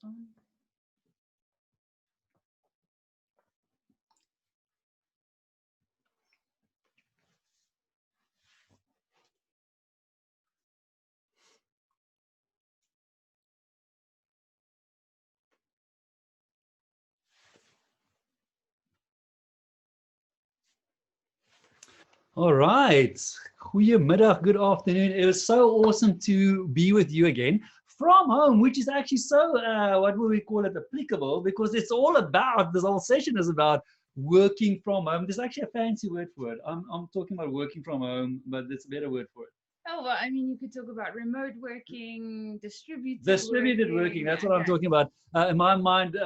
on. All right. Goedemiddag, good afternoon. It was so awesome to be with you again from home, which is actually so, what will we call it, applicable, because it's all about, this whole session is about working from home. There's actually a fancy word for it. I'm talking about working from home, but there's a better word for it. Oh, well, I mean, you could talk about remote working, Distributed working, working. that's what I'm Okay. talking about. In my mind,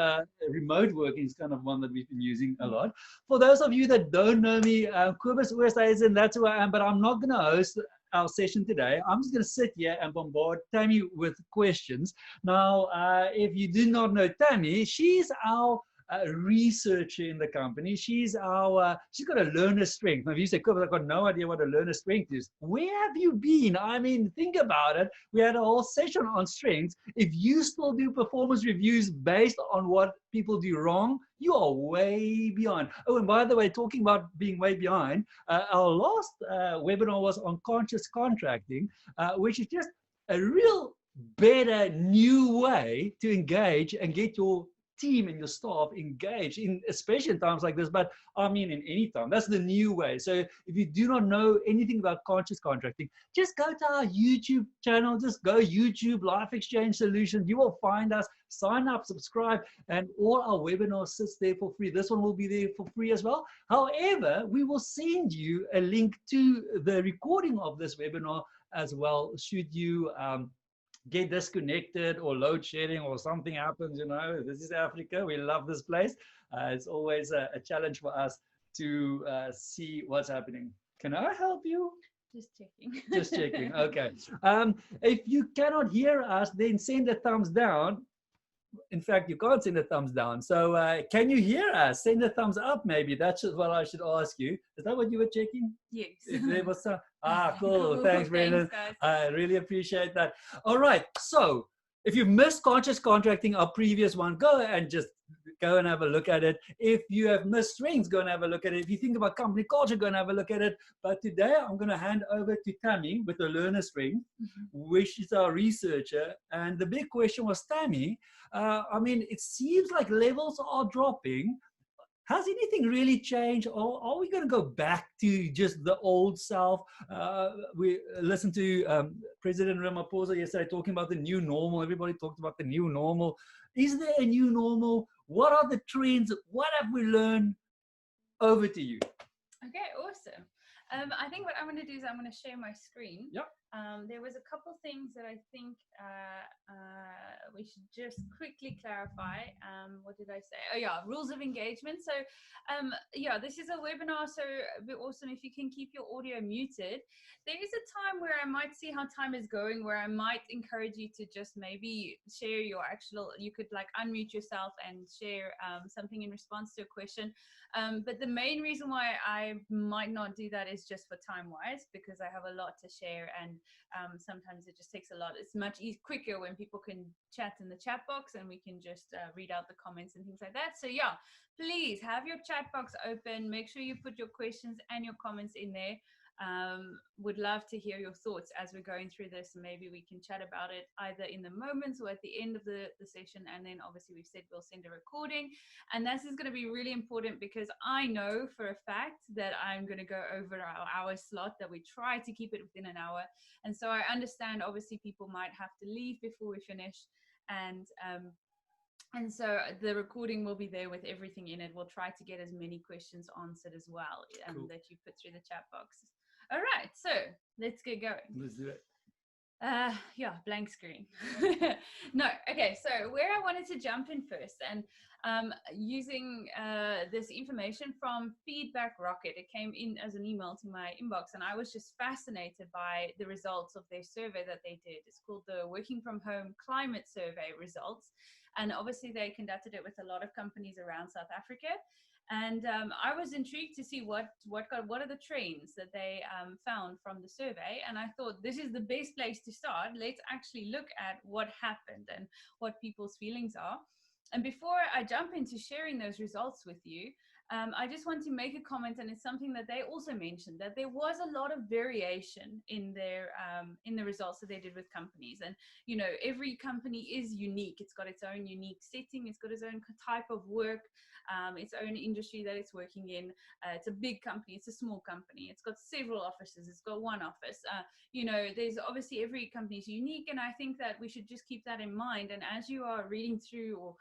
remote working is kind of one that we've been using a lot. For those of you that don't know me, Kobus Oosthuizen, that's who I am, but I'm not going to host our session today. I'm just going to sit here and bombard Tammy with questions. Now, if you do not know Tammy, she's our researcher in the company. She's got a learner strength. Now, if you say, Kobus, I've got no idea what a learner strength is. Where have you been? I mean, think about it. We had a whole session on strengths. If you still do performance reviews based on what people do wrong, you are way behind. Oh, and by the way, talking about being way behind, our last webinar was on conscious contracting, which is just a real better new way to engage and get your team and your staff engaged in, especially in times like this, but I mean in any time. That's the new way. So if you do not know anything about conscious contracting, just go to our YouTube channel, just go YouTube Life Exchange Solutions. You will find us, sign up, subscribe, and all our webinars sits there for free. This one will be there for free as well. However, we will send you a link to the recording of this webinar as well, should you get disconnected or load shedding or something happens. You know, this is Africa. We love this place. It's always a challenge for us to see what's happening. Can I help you? Just checking. Just checking. Okay. If you cannot hear us, then send a thumbs down. In fact, you can't send a thumbs down. So can you hear us? Send a thumbs up, maybe. That's what I should ask you. Is that what you were checking? Yes. If there was some, cool. Cool. Thanks, Brendan. Thanks, guys. I really appreciate that. All right. So if you missed conscious contracting, our previous one, go and just go and have a look at it. If you have missed strengths, go and have a look at it. If you think about company culture, go and have a look at it. But today I'm going to hand over to Tammy with the learner strength, which is our researcher. And the big question was, Tammy, I mean, it seems like levels are dropping. Has anything really changed, or are we going to go back to just the old self? We listened to President Ramaphosa yesterday talking about the new normal. Everybody talked about the new normal. Is there a new normal? What are the trends? What have we learned? Over to you. Okay, awesome. I think what I'm going to do is I'm going to share my screen. Yep. There was a couple things that I think we should just quickly clarify. What did I say? Oh yeah, rules of engagement. So yeah, this is a webinar, so it'd be awesome if you can keep your audio muted. There is a time where I might see how time is going, where I might encourage you to just maybe share your actual, you could like unmute yourself and share something in response to a question. But the main reason why I might not do that is just for time wise, because I have a lot to share, and sometimes it just takes a lot. It's much quicker when people can chat in the chat box and we can just read out the comments and things like that. So yeah, please have your chat box open. Make sure you put your questions and your comments in there. Would love to hear your thoughts as we're going through this. Maybe we can chat about it either in the moments or at the end of the session. And then obviously we've said we'll send a recording. And this is going to be really important because I know for a fact that I'm going to go over our hour slot, that we try to keep it within an hour. And so I understand obviously people might have to leave before we finish. And so the recording will be there with everything in it. We'll try to get as many questions answered as well Cool. that you put through the chat box. All right, so let's get going. Let's do it. Yeah, blank screen. No, okay, so where I wanted to jump in first, and using this information from Feedback Rocket, it came in as an email to my inbox, and I was just fascinated by the results of their survey that they did. It's called the Working From Home Climate Survey results, and obviously they conducted it with a lot of companies around South Africa. And I was intrigued to see what are the trends that they found from the survey. And I thought this is the best place to start. Let's actually look at what happened and what people's feelings are. And before I jump into sharing those results with you, I just want to make a comment, and it's something that they also mentioned, that there was a lot of variation in the results that they did with companies. And you know, every company is unique. It's got its own unique setting. It's got its own type of work, its own industry that it's working in. It's a big company. It's a small company. It's got several offices. It's got one office. You know, there's obviously every company is unique, and I think that we should just keep that in mind. And as you are reading through, or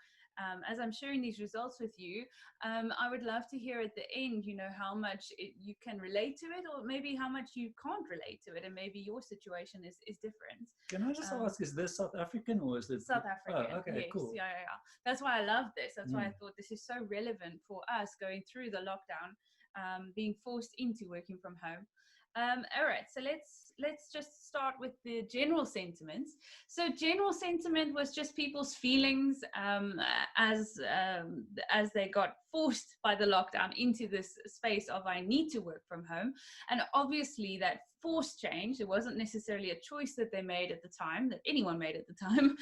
as I'm sharing these results with you, I would love to hear at the end, you know, how much you can relate to it, or maybe how much you can't relate to it, and maybe your situation is different. Can I just ask, is this South African or is it South African? Oh, okay, yes, cool. Yeah. That's why I love this. That's why I thought this is so relevant for us going through the lockdown, being forced into working from home. All right, so let's just start with the general sentiments. So general sentiment was just people's feelings as they got forced by the lockdown into this space of I need to work from home. And obviously that forced change, it wasn't necessarily a choice that they made at the time, that anyone made at the time,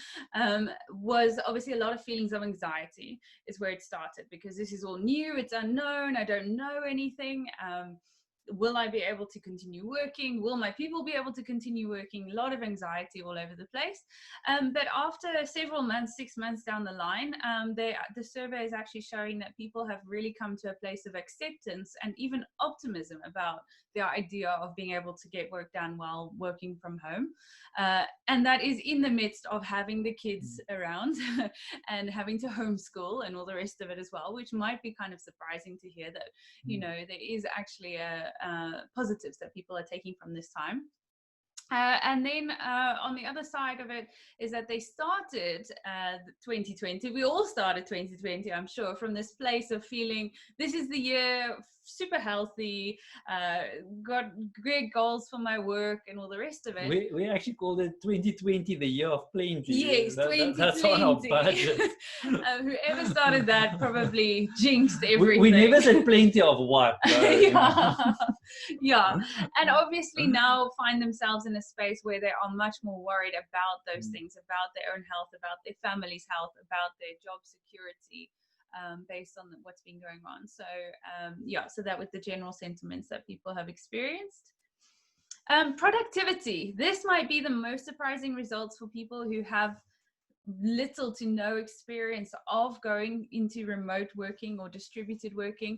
was obviously a lot of feelings of anxiety is where it started, because this is all new, it's unknown, I don't know anything. Will I be able to continue working? Will my people be able to continue working? A lot of anxiety all over the place. But after several months, 6 months down the line, the survey is actually showing that people have really come to a place of acceptance and even optimism about the idea of being able to get work done while working from home. And that is in the midst of having the kids around and having to homeschool and all the rest of it as well, which might be kind of surprising to hear that, you know, there is actually positives that people are taking from this time. And then on the other side of it is that they started 2020. We all started 2020, I'm sure, from this place of feeling this is the year, super healthy, got great goals for my work and all the rest of it. We actually called it 2020 the year of plenty. Yes, 2020. That's on our budget. Whoever started that probably jinxed everything. We never said plenty of what. Yeah. And obviously now find themselves in a space where they are much more worried about those things, about their own health, about their family's health, about their job security, based on what's been going on. So so that was the general sentiments that people have experienced. Productivity. This might be the most surprising results for people who have little to no experience of going into remote working or distributed working.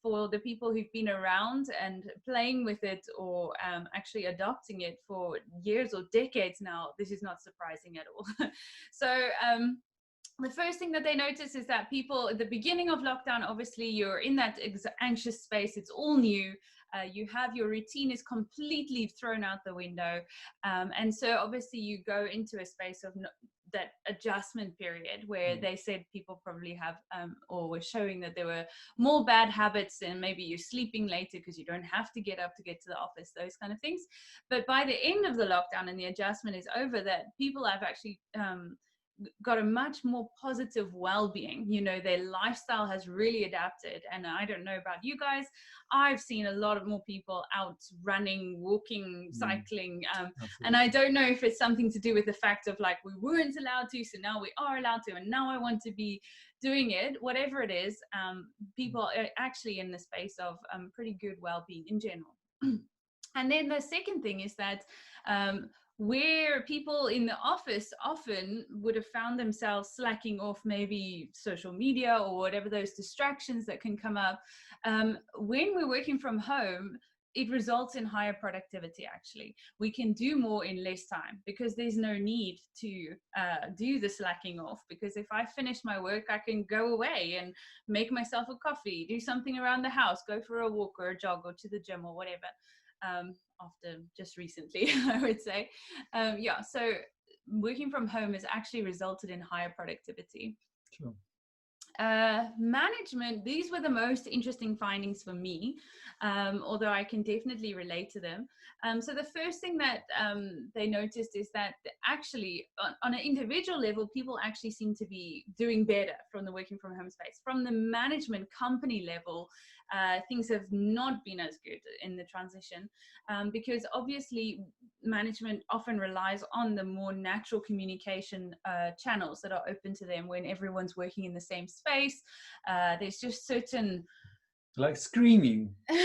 For the people who've been around and playing with it, or actually adopting it for years or decades now, this is not surprising at all. So the first thing that they notice is that people at the beginning of lockdown, obviously you're in that anxious space, it's all new. You have your routine is completely thrown out the window. And so obviously you go into a space of that adjustment period where they said people probably have or were showing that there were more bad habits, and maybe you're sleeping later because you don't have to get up to get to the office, those kind of things. But by the end of the lockdown and the adjustment is over, that people have actually got a much more positive well-being. You know, their lifestyle has really adapted. And I don't know about you guys, I've seen a lot of more people out running, walking, cycling, and I don't know if it's something to do with the fact of like we weren't allowed to, so now we are allowed to, and now I want to be doing it. Whatever it is, people are actually in the space of pretty good well-being in general. And then the second thing is that where people in the office often would have found themselves slacking off maybe social media or whatever those distractions that can come up, when we're working from home, it results in higher productivity. Actually, we can do more in less time because there's no need to do the slacking off, because if I finish my work, I can go away and make myself a coffee, do something around the house, go for a walk or a jog or to the gym or whatever. After just recently, I would say. So working from home has actually resulted in higher productivity. Sure. Management, these were the most interesting findings for me, although I can definitely relate to them. So the first thing that they noticed is that actually on an individual level, people actually seem to be doing better from the working from home space. From the management company level, things have not been as good in the transition, because obviously management often relies on the more natural communication channels that are open to them when everyone's working in the same space. There's just certain like screaming. Well,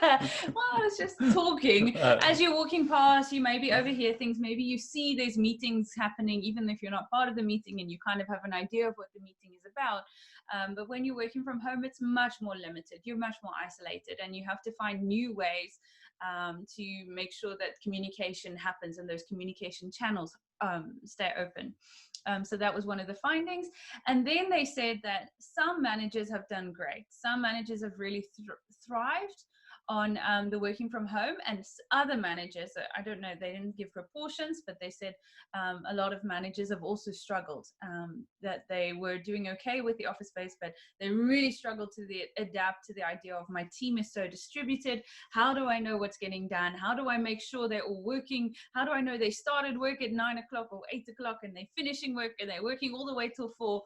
I was just talking. As you're walking past, you maybe overhear things. Maybe you see there's meetings happening, even if you're not part of the meeting, and you kind of have an idea of what the meeting is about. But when you're working from home, it's much more limited. You're much more isolated, and you have to find new ways to make sure that communication happens and those communication channels stay open. So that was one of the findings. And then they said that some managers have done great. Some managers have really thrived on the working from home, and other managers, I don't know, they didn't give proportions, but they said a lot of managers have also struggled, that they were doing okay with the office space, but they really struggled to adapt to the idea of my team is so distributed. How do I know what's getting done? How do I make sure they're all working? How do I know they started work at 9 o'clock or 8 o'clock and they're finishing work and they're working all the way till 4?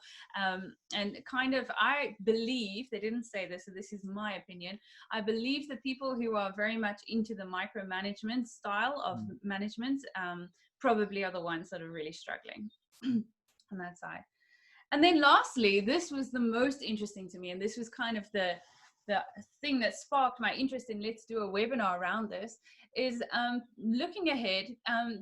And kind of, I believe, they didn't say this, so this is my opinion, I believe that people who are very much into the micromanagement style of management probably are the ones that are really struggling on that side. And then lastly, this was the most interesting to me, and this was kind of the thing that sparked my interest in let's do a webinar around this, is looking ahead.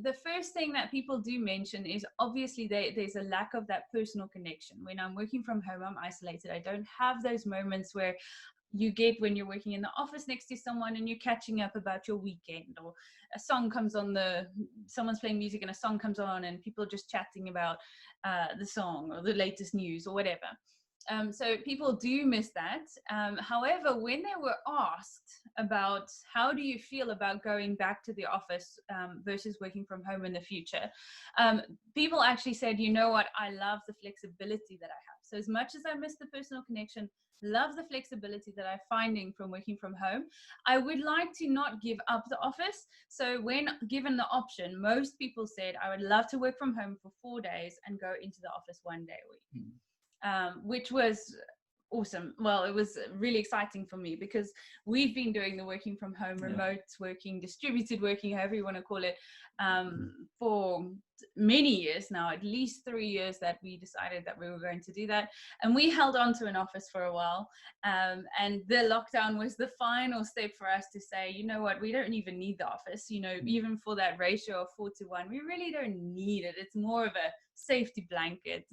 The first thing that people do mention is obviously there's a lack of that personal connection. When I'm working from home, I'm isolated. I don't have those moments where you get when you're working in the office next to someone and you're catching up about your weekend, or a song comes on, someone's playing music and a song comes on and people are just chatting about the song or the latest news or whatever. So people do miss that. However, when they were asked about how do you feel about going back to the office versus working from home in the future, people actually said, you know what, I love the flexibility that I have. So as much as I miss the personal connection, love the flexibility that I'm finding from working from home, I would like to not give up the office. So when given the option, most people said, I would love to work from home for 4 days and go into the office 1 day a week, which was awesome. Well, it was really exciting for me because we've been doing the working from home, remote working, distributed working, however you want to call it, for many years now, at least 3 years that we decided that we were going to do that. And we held on to an office for a while. And the lockdown was the final step for us to say, you know what, we don't even need the office, you know, even for that ratio of 4:1, we really don't need it. It's more of a safety blanket.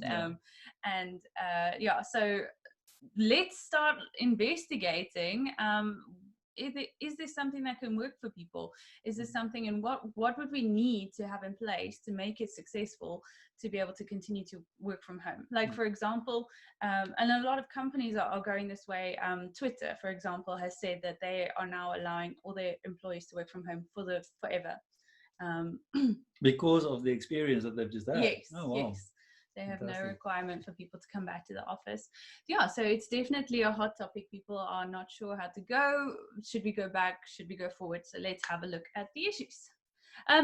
So let's start investigating. Is this something that can work for people? Is this something, and what would we need to have in place to make it successful to be able to continue to work from home? Like, for example, and a lot of companies are going this way. Twitter, for example, has said that they are now allowing all their employees to work from home forever. Because of the experience that they've just had. Yes, oh, wow. yes. They have no requirement for people to come back to the office. Yeah, so it's definitely a hot topic. People are not sure how to go. Should we go back? Should we go forward? So let's have a look at the issues.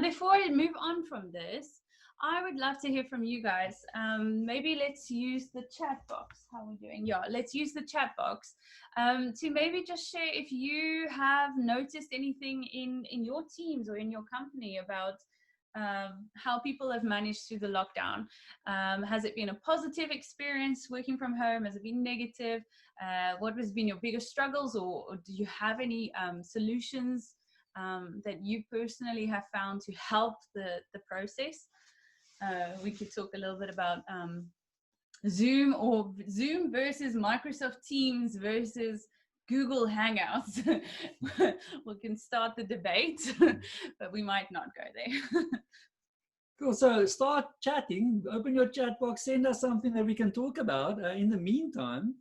Before I move on from this, I would love to hear from you guys. Maybe let's use the chat box. How are we doing? Yeah, let's use the chat box to maybe just share if you have noticed anything in your teams or in your company about how people have managed through the lockdown. Has it been a positive experience working from home? Has it been negative? What has been your biggest struggles, or do you have any solutions that you personally have found to help the process? We could talk a little bit about Zoom versus Microsoft Teams versus Google Hangouts. We can start the debate, but we might not go there. Cool. So start chatting, open your chat box, send us something that we can talk about. In the meantime,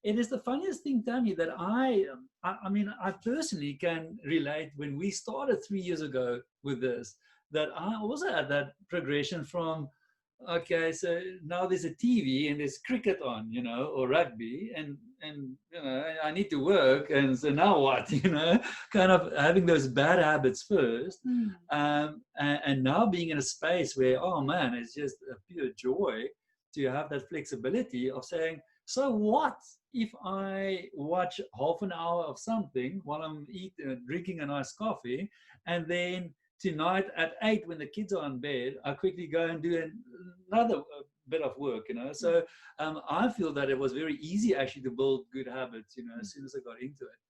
it is the funniest thing, Tammy, that I mean, I personally can relate when we started 3 years ago with this, that I also had that progression from okay, so now there's a TV and there's cricket on, you know, or rugby, and you know, I need to work, and so now what, you know, kind of having those bad habits first, and now being in a space where, oh man, it's just a pure joy to have that flexibility of saying, so what if I watch half an hour of something while I'm drinking a nice coffee, and then tonight at 8 when the kids are in bed, I quickly go and do another bit of work, you know. So I feel that it was very easy actually to build good habits, you know, as soon as I got into it.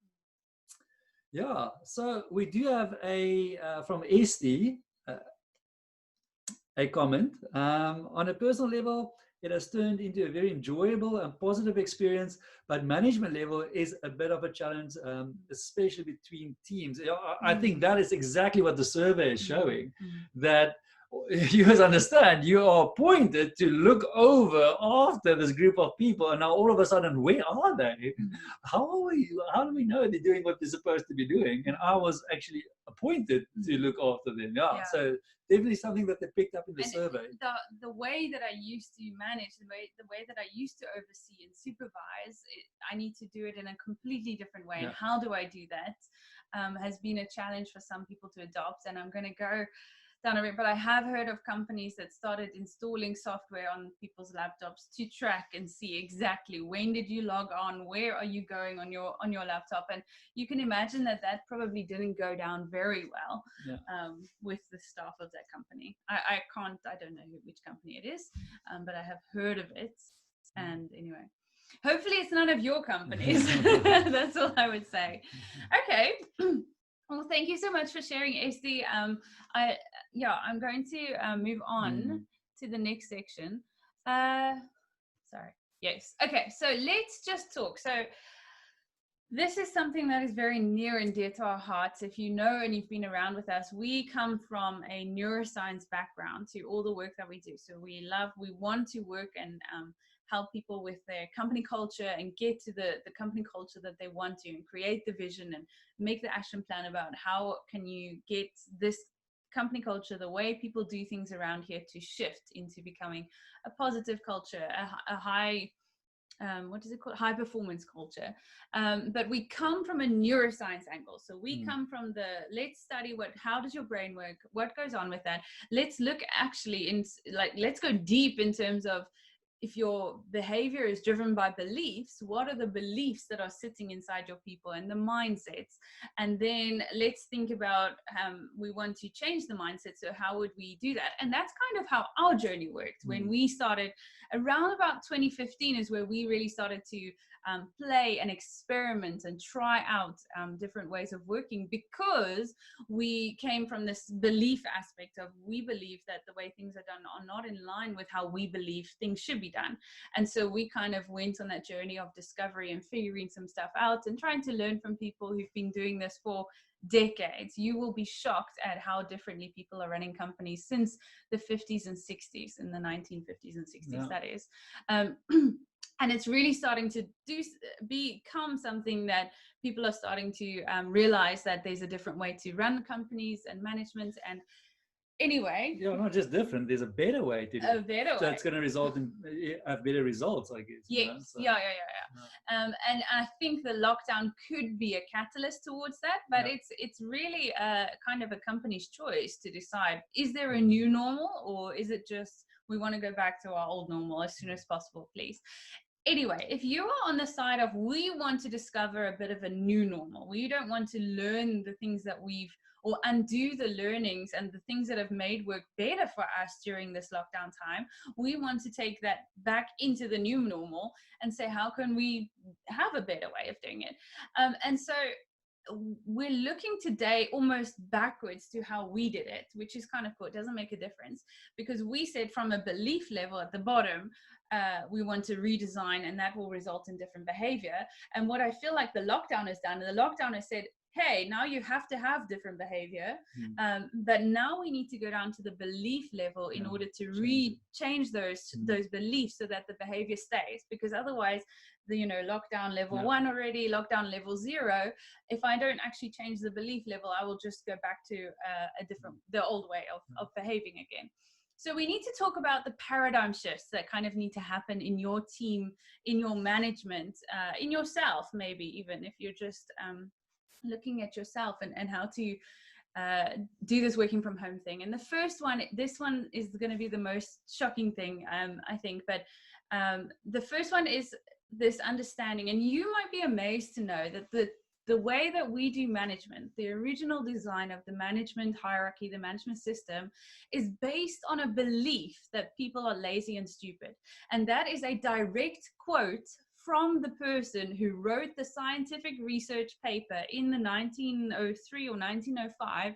Yeah, so we do have a from Esty a comment. On a personal level, it has turned into a very enjoyable and positive experience, but management level is a bit of a challenge, especially between teams. I think that is exactly what the survey is showing, that you guys understand, you are appointed to look over after this group of people, and now all of a sudden, where are they? How do we know they're doing what they're supposed to be doing? And I was actually appointed to look after them. Yeah. So definitely something that they picked up in the survey. The way that I used to manage, the way that I used to oversee and supervise, I need to do it in a completely different way. And how do I do that has been a challenge for some people to adopt. And I'm going to go down a route, but I have heard of companies that started installing software on people's laptops to track and see exactly when did you log on, where are you going on your laptop. And you can imagine that probably didn't go down very well with the staff of that company. I don't know which company it is, but I have heard of it. And anyway, hopefully it's none of your companies. That's all I would say. Okay. Well, thank you so much for sharing, Esty. I'm going to move on to the next section. Sorry. Yes. Okay. So let's just talk. So this is something that is very near and dear to our hearts. If you know and you've been around with us, we come from a neuroscience background to all the work that we do. So we want to work and help people with their company culture and get to the company culture that they want to, and create the vision and make the action plan about how can you get this company culture, the way people do things around here, to shift into becoming a positive culture, a high what is it called? High performance culture. But we come from a neuroscience angle. So we come from let's study how does your brain work? What goes on with that? Let's look actually let's go deep in terms of, if your behavior is driven by beliefs, what are the beliefs that are sitting inside your people and the mindsets? And then let's think about, we want to change the mindset. So how would we do that? And that's kind of how our journey worked. When we started around about 2015 is where we really started to play and experiment and try out different ways of working, because we came from this belief aspect of, we believe that the way things are done are not in line with how we believe things should be done. And so we kind of went on that journey of discovery and figuring some stuff out and trying to learn from people who've been doing this for decades. You will be shocked at how differently people are running companies since the 50s and 60s, in the 1950s and 60s, that is. And it's really starting to become something that people are starting to realize, that there's a different way to run companies and management. And anyway, not just different, there's a better way to do it. A better way. That's going to result in better results, I guess. Yes. So. Yeah. And I think the lockdown could be a catalyst towards that, but it's really kind of a company's choice to decide, is there a new normal, or is it just, we want to go back to our old normal as soon as possible, please? Anyway, if you are on the side of, we want to discover a bit of a new normal, we don't want to learn the things that or undo the learnings and the things that have made work better for us during this lockdown time, we want to take that back into the new normal and say, how can we have a better way of doing it? And so we're looking today almost backwards to how we did it, which is kind of cool. It doesn't make a difference, because we said from a belief level at the bottom, we want to redesign, and that will result in different behavior. And what I feel like the lockdown has done, the lockdown has said, hey, now you have to have different behavior, but now we need to go down to the belief level in order to change those beliefs so that the behavior stays. Because otherwise, lockdown level 1 already, lockdown level 0, if I don't actually change the belief level, I will just go back to the old way of behaving again. So we need to talk about the paradigm shifts that kind of need to happen in your team, in your management, in yourself, maybe even if you're just looking at yourself and how to do this working from home thing. And the first one, this one is going to be the most shocking thing, I think, but the first one is this understanding, and you might be amazed to know that the way that we do management, the original design of the management hierarchy, the management system, is based on a belief that people are lazy and stupid. And that is a direct quote from the person who wrote the scientific research paper in the 1903 or 1905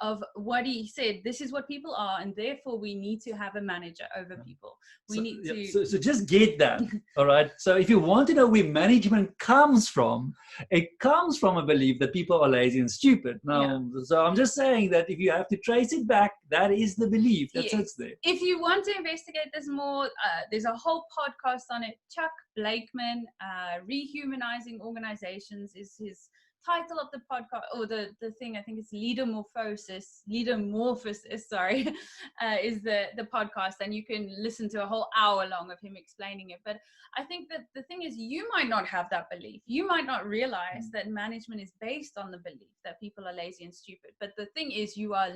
of what he said. This is what people are, and therefore we need to have a manager over people. We need to. So just get that, all right? So if you want to know where management comes from, it comes from a belief that people are lazy and stupid. Now, so I'm just saying that if you have to trace it back, that is the belief that sits there. If you want to investigate this more, there's a whole podcast on it. Chuck Blakeman, Rehumanizing Organizations is his title of the podcast, or the thing, I think it's Leadermorphosis, sorry, is the podcast, and you can listen to a whole hour long of him explaining it. But I think that the thing is, you might not have that belief. You might not realize that management is based on the belief that people are lazy and stupid. But the thing is, you are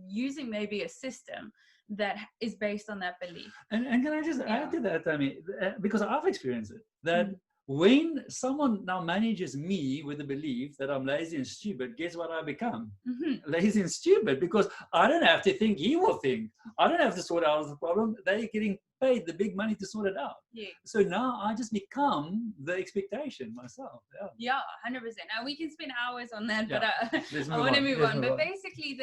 using maybe a system that is based on that belief. And can I just add to that, I mean, because I've experienced it, that when someone now manages me with the belief that I'm lazy and stupid, guess what I become? Lazy and stupid, because I don't have to think, he will think. I don't have to sort out the problem. They're getting paid the big money to sort it out. So now I just become the expectation myself. Yeah, 100%. Now we can spend hours on that, but I want to move on. But basically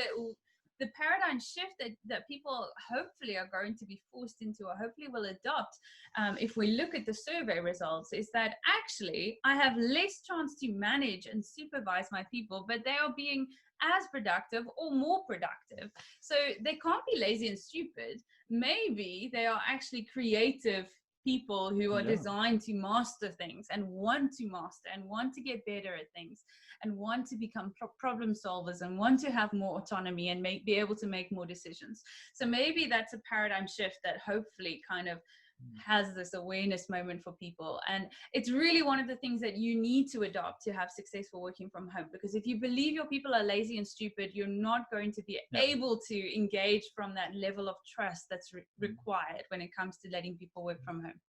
the paradigm shift that people hopefully are going to be forced into, or hopefully will adopt, if we look at the survey results, is that actually I have less chance to manage and supervise my people, but they are being as productive or more productive. So they can't be lazy and stupid. Maybe they are actually creative people who are designed to master things and want to master and want to get better at things and want to become problem solvers and want to have more autonomy and be able to make more decisions. So maybe that's a paradigm shift that hopefully kind of has this awareness moment for people. And it's really one of the things that you need to adopt to have successful working from home, because if you believe your people are lazy and stupid, you're not going to be able to engage from that level of trust that's required when it comes to letting people work from home.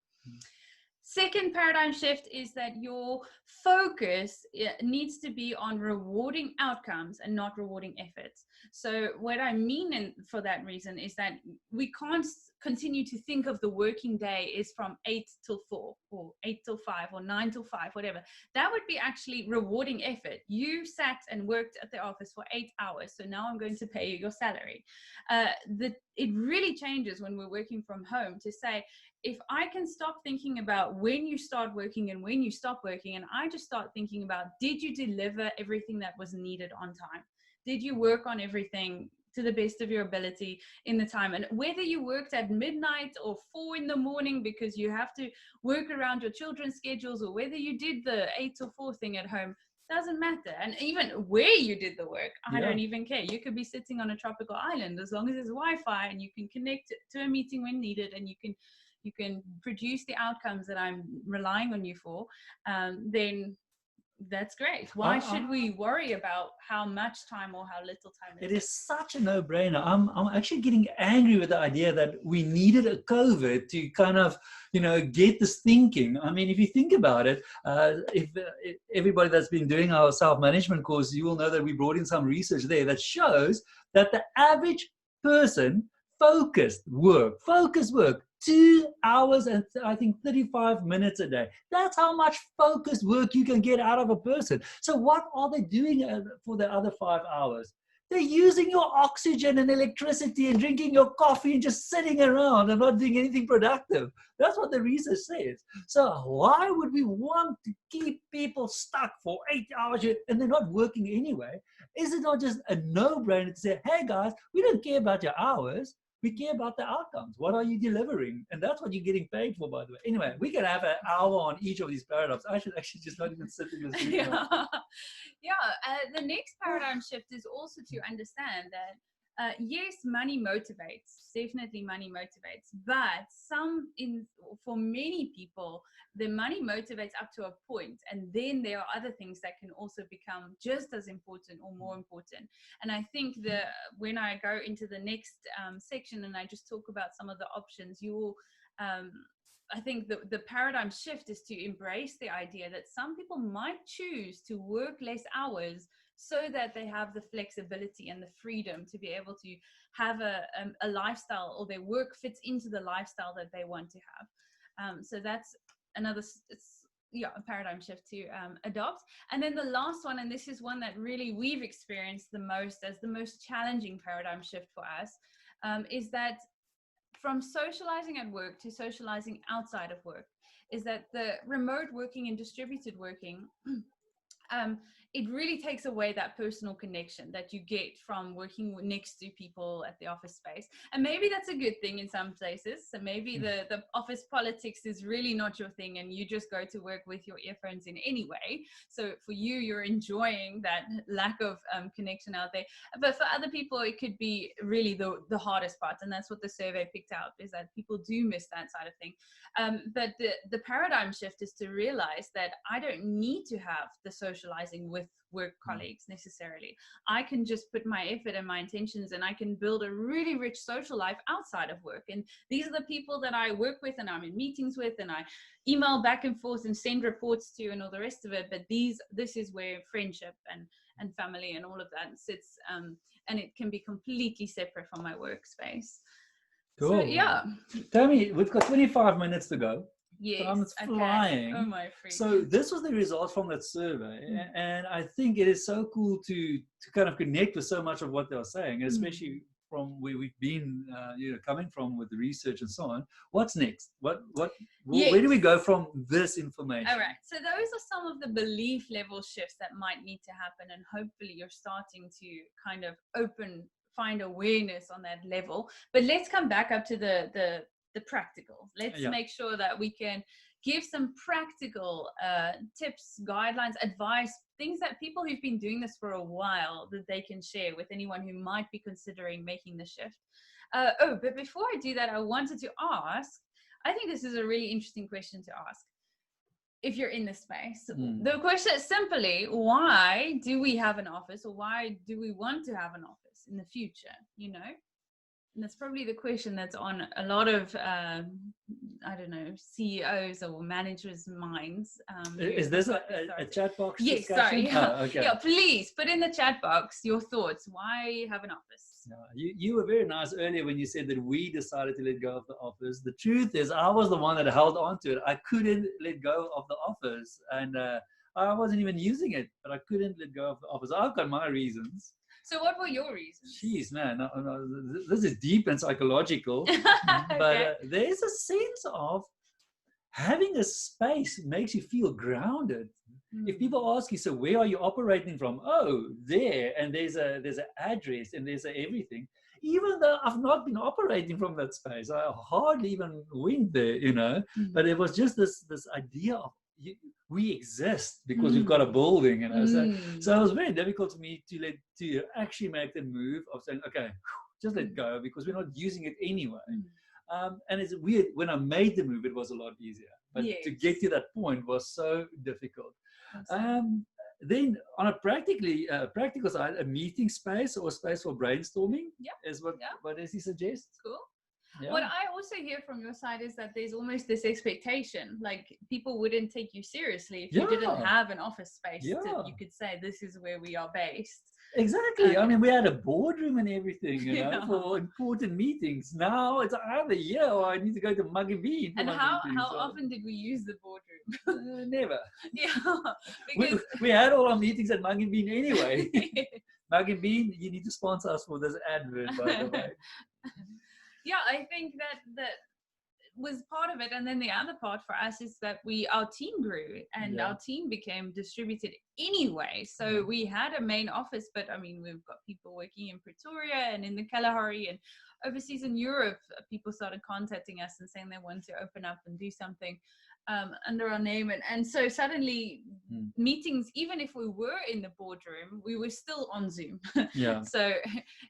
Second paradigm shift is that your focus needs to be on rewarding outcomes and not rewarding efforts. So what I mean for that reason is that we can't continue to think of the working day is from 8 till 4 or 8 till 5 or 9 till 5, whatever. That would be actually rewarding effort. You sat and worked at the office for 8 hours, so now I'm going to pay you your salary. It really changes when we're working from home to say, if I can stop thinking about when you start working and when you stop working, and I just start thinking about, did you deliver everything that was needed on time? Did you work on everything to the best of your ability in the time? And whether you worked at midnight or 4 in the morning because you have to work around your children's schedules, or whether you did the 8 till 4 thing at home, doesn't matter. And even where you did the work, I don't even care. You could be sitting on a tropical island, as long as there's Wi-Fi and you can connect to a meeting when needed, and you can produce the outcomes that I'm relying on you for, then that's great. Why should we worry about how much time or how little time it is? Such a no-brainer. I'm actually getting angry with the idea that we needed a COVID to kind of, get this thinking. I mean, if you think about it, if everybody that's been doing our self-management course, you will know that we brought in some research there that shows that the average person focused work 2 hours and I think 35 minutes a day. That's how much focused work you can get out of a person. So what are they doing for the other 5 hours? They're using your oxygen and electricity and drinking your coffee and just sitting around and not doing anything productive. That's what the research says. So why would we want to keep people stuck for 8 hours and they're not working anyway? Is it not just a no-brainer to say, hey guys, we don't care about your hours. We care about the outcomes. What are you delivering? And that's what you're getting paid for, by the way. Anyway, we can have an hour on each of these paradigms. I should actually just not even sit in this video. The next paradigm shift is also to understand that Yes, money motivates. Definitely money motivates. But for many people, the money motivates up to a point, and then there are other things that can also become just as important or more important. And I think when I go into the next section and I just talk about some of the options, I think the paradigm shift is to embrace the idea that some people might choose to work less hours so that they have the flexibility and the freedom to be able to have a lifestyle, or their work fits into the lifestyle that they want to have. So that's another, a paradigm shift to adopt. And then the last one, and this is one that really we've experienced the most as the most challenging paradigm shift for us, is that from socializing at work to socializing outside of work, is that the remote working and distributed working, it really takes away that personal connection that you get from working next to people at the office space. And maybe that's a good thing in some places. So maybe the office politics is really not your thing and you just go to work with your earphones in anyway. So for you, you're enjoying that lack of connection out there. But for other people, it could be really the hardest part. And that's what the survey picked out, is that people do miss that side of thing. But the paradigm shift is to realize that I don't need to have the socializing with work colleagues necessarily. I can just put my effort and my intentions, and I can build a really rich social life outside of work. And these are the people that I work with and I'm in meetings with and I email back and forth and send reports to and all the rest of it. But this is where friendship and family and all of that sits, and it can be completely separate from my workspace. Cool. So, yeah. Tammy, we've got 25 minutes to go. Yes. Time is flying. Oh my freak. So this was the result from that survey, and I think it is so cool to kind of connect with so much of what they're saying, especially from where we've been, coming from with the research and so on. What's next? Where do we go from this information? All right. So those are some of the belief level shifts that might need to happen, and hopefully you're starting to kind of find awareness on that level. But let's come back up to the practical. Let's make sure that we can give some practical tips, guidelines, advice, things that people who've been doing this for a while that they can share with anyone who might be considering making the shift. But before I do that, I wanted to ask, I think this is a really interesting question to ask. If you're in this space, the question is simply, why do we have an office, or why do we want to have an office in the future, And that's probably the question that's on a lot of, CEOs or managers' minds. Is this a chat box yes, discussion? Sorry. Oh, okay. Yeah, please put in the chat box your thoughts. Why have an office? You were very nice earlier when you said that we decided to let go of the office. The truth is, I was the one that held on to it. I couldn't let go of the office, and I wasn't even using it, but I couldn't let go of the office. I've got my reasons. So what were your reasons? Jeez, man, no, this is deep and psychological. But there's a sense of having a space makes you feel grounded. If people ask you, so where are you operating from? Oh, there, and there's an address and there's everything. Even though I've not been operating from that space, I hardly even went there, But it was just this idea of we exist because we've got a building, So it was very difficult for me to actually make the move of saying, okay, just let go, because we're not using it anyway. And it's weird, when I made the move, it was a lot easier. But to get to that point was so difficult. Then on a practical side, a meeting space or a space for brainstorming is what does he suggest? Cool. Yeah. What I also hear from your side is that there's almost this expectation, like people wouldn't take you seriously if you didn't have an office space that you could say, this is where we are based. Exactly. I mean, we had a boardroom and everything, for important meetings. Now it's either here or I need to go to Mug and Bean. And how often did we use the boardroom? Never. Yeah. Because we had all our meetings at Mug and Bean anyway. Mug and Bean, you need to sponsor us for this advert, by the way. Yeah, I think that was part of it. And then the other part for us is that our team grew and our team became distributed anyway. So we had a main office, but I mean, we've got people working in Pretoria and in the Kalahari and overseas in Europe. People started contacting us and saying they want to open up and do something. under our name. And so suddenly meetings, even if we were in the boardroom, we were still on Zoom. Yeah. So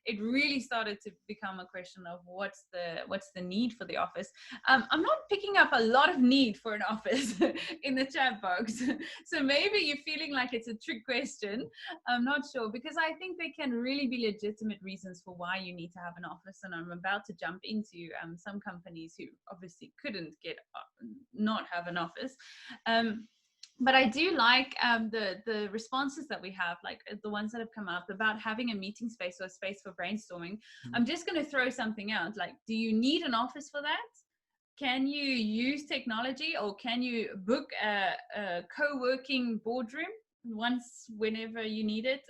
it really started to become a question of what's the need for the office. I'm not picking up a lot of need for an office in the chat box. So maybe you're feeling like it's a trick question. I'm not sure, because I think there can really be legitimate reasons for why you need to have an office. And I'm about to jump into some companies who obviously couldn't not have an office. But I do like the responses that we have, like the ones that have come up about having a meeting space or a space for brainstorming. I'm just going to throw something out. Like, do you need an office for that? Can you use technology, or can you book a co-working boardroom whenever you need it?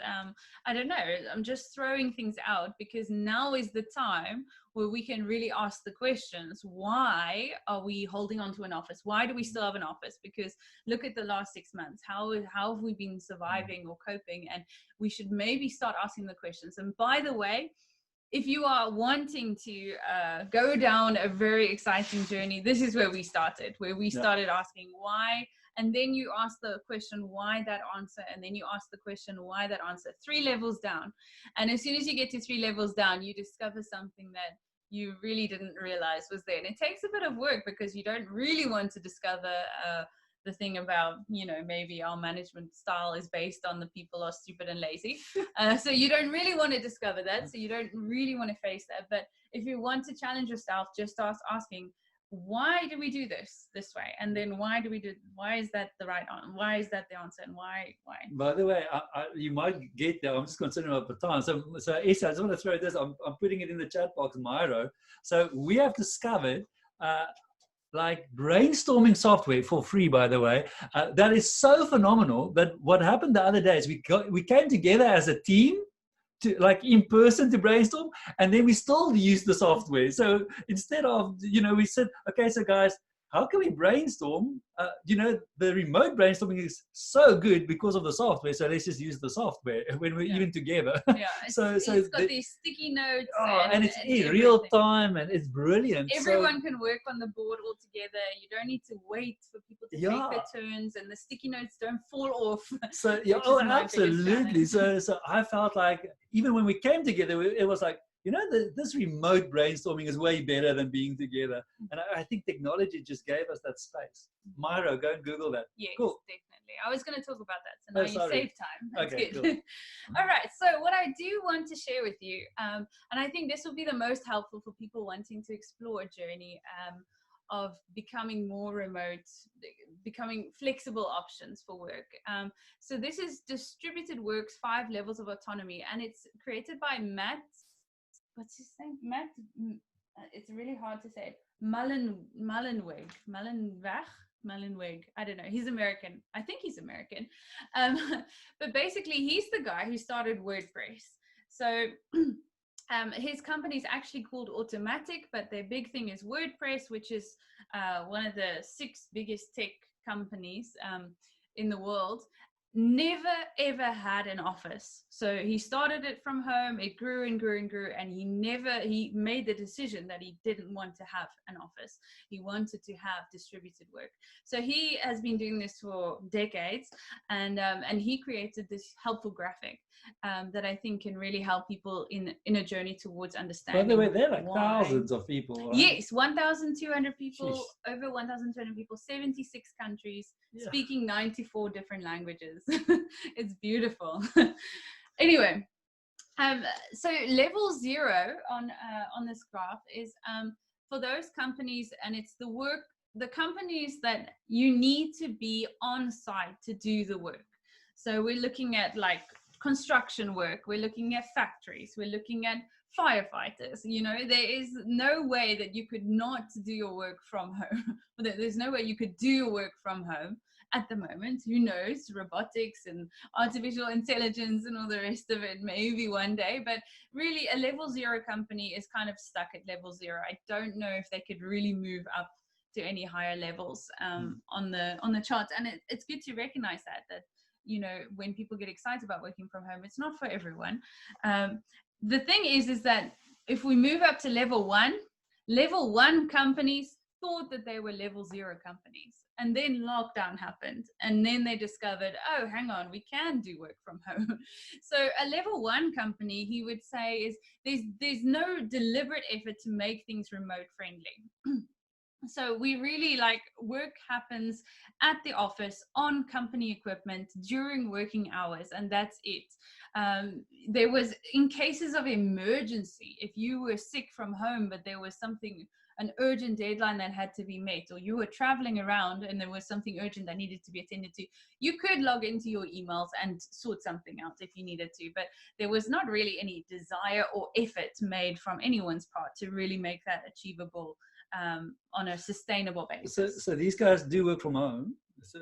I don't know. I'm just throwing things out, because now is the time where we can really ask the questions. Why are we holding on to an office? Why do we still have an office? Because look at the last 6 months. How have we been surviving or coping? And we should maybe start asking the questions. And by the way, if you are wanting to go down a very exciting journey, this is where we started, asking why. And then you ask the question, why that answer? And then you ask the question, why that answer? 3 levels down. And as soon as you get to 3 levels down, you discover something that you really didn't realize was there. And it takes a bit of work, because you don't really want to discover the thing about, maybe our management style is based on the people are stupid and lazy. So you don't really want to discover that. So you don't really want to face that. But if you want to challenge yourself, just start asking, why do we do this way? And then why is that the right answer? Why is that the answer? And why? By the way, you might get there. I'm just considering about the time. So Issa, I just want to throw this. I'm putting it in the chat box, Myro. So we have discovered like brainstorming software for free, by the way, that is so phenomenal. That what happened the other day is we came together as a team, to like in person, to brainstorm, and then we still use the software. So instead of, we said, okay, so guys, how can we brainstorm? The remote brainstorming is so good because of the software. So let's just use the software when we're even together. Yeah. It's got these sticky notes. And it's in real time, and it's brilliant. Everyone can work on the board all together. You don't need to wait for people to take their turns, and the sticky notes don't fall off. So absolutely. So I felt like even when we came together, it was like, this remote brainstorming is way better than being together. And I think technology just gave us that space. Myro, go and Google that. Yes, cool. Definitely. I was going to talk about that. So now you save time. That's okay, good. Cool. All right. So what I do want to share with you, and I think this will be the most helpful for people wanting to explore a journey of becoming more remote, becoming flexible options for work. So this is Distributed Work's 5 Levels of Autonomy, and it's created by Matt. What's his name? Matt. It's really hard to say. Mullenweg. I don't know. He's American. I think he's American. But basically, he's the guy who started WordPress. So his company is actually called AUTOMATTIC, but their big thing is WordPress, which is one of the 6 biggest tech companies in the world. Never ever had an office. So he started it from home. It grew and grew and grew, and he made the decision that he didn't want to have an office. He wanted to have distributed work. So he has been doing this for decades, and he created this helpful graphic that I think can really help people in a journey towards understanding. By the way, there are like thousands of people, right? Yes, 1,200 people. Jeez. Over 1,200 people, 76 countries, speaking 94 different languages. It's beautiful. Anyway, so level 0 on this graph is for those companies, and it's the companies that you need to be on site to do the work. So we're looking at like construction work, we're looking at factories, we're looking at firefighters. There is no way that you could not do your work from home. There's no way you could do your work from home at the moment. Who knows? Robotics and artificial intelligence and all the rest of it, maybe one day. But really, a level 0 company is kind of stuck at level 0. I don't know if they could really move up to any higher levels on the charts. And it's good to recognize that when people get excited about working from home, it's not for everyone. The thing is that if we move up to level 1 companies thought that they were level 0 companies. And then lockdown happened. And then they discovered, oh, hang on, we can do work from home. So a level 1 company, he would say, is there's no deliberate effort to make things remote friendly. So we really like work happens at the office on company equipment during working hours, and that's it. There was, in cases of emergency, if you were sick from home, but there was something, an urgent deadline that had to be met, or you were traveling around and there was something urgent that needed to be attended to, you could log into your emails and sort something out if you needed to. But there was not really any desire or effort made from anyone's part to really make that achievable on a sustainable basis. So these guys do work from home. So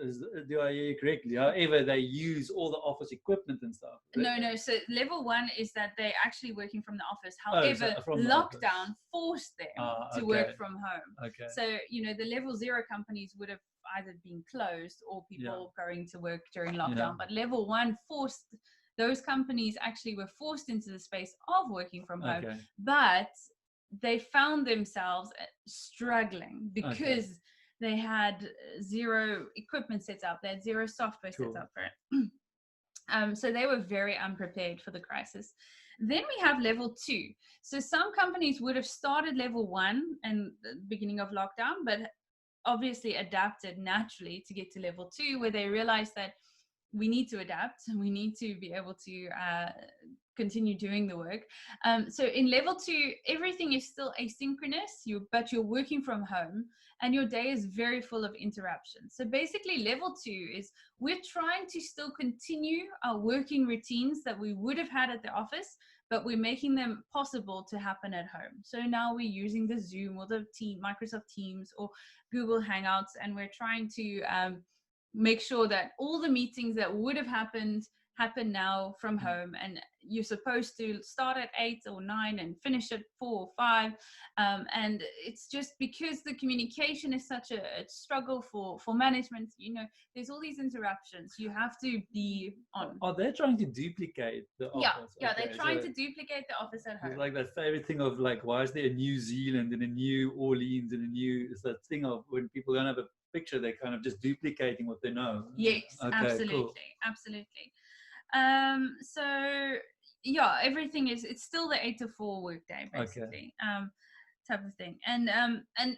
do I hear you correctly? However, they use all the office equipment and stuff. No. So level 1 is that they're actually working from the office. However, lockdown forced them to work from home. Okay. So, the level 0 companies would have either been closed or people going to work during lockdown. But level 1 forced, those companies actually were forced into the space of working from home. But they found themselves struggling because they had 0 equipment set up, they had 0 software set up for it. So they were very unprepared for the crisis. Then we have level 2. So some companies would have started level 1 in the beginning of lockdown, but obviously adapted naturally to get to level 2, where they realized that we need to adapt and we need to be able to continue doing the work. So in level 2, everything is still asynchronous, but you're working from home and your day is very full of interruptions. So basically level 2 is we're trying to still continue our working routines that we would have had at the office, but we're making them possible to happen at home. So now we're using the Zoom or the Microsoft Teams or Google Hangouts, and we're trying to make sure that all the meetings that would have happen now from home, and you're supposed to start at 8 or 9 and finish at 4 or 5, and it's just because the communication is such a struggle for management. There's all these interruptions, you have to be on. Are they trying to duplicate the office? They're trying to duplicate the office at home. It's like that favorite thing of like, why is there a New Zealand and a New Orleans and it's that thing of when people don't have a picture, they're kind of just duplicating what they know. Yes, absolutely, cool. Absolutely. So everything it's still the 8 to 4 workday basically, type of thing. And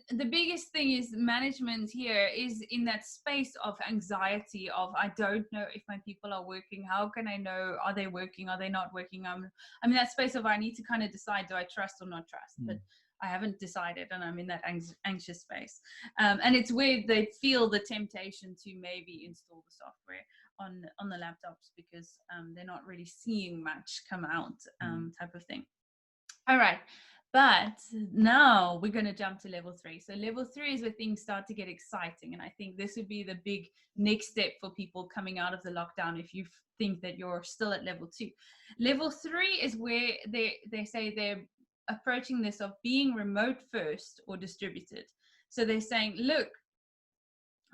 the biggest thing is management here is in that space of anxiety of, I don't know if my people are working. How can I know? Are they working? Are they not working? That space of, I need to kind of decide, do I trust or not trust? But I haven't decided, and I'm in that anxious space. And it's where they feel the temptation to maybe install the software on the laptops because they're not really seeing much come out, type of thing. All right. But now we're going to jump to level 3. So level 3 is where things start to get exciting. And I think this would be the big next step for people coming out of the lockdown if you think that you're still at level 2. Level 3 is where they say they're approaching this of being remote first or distributed. So they're saying, look,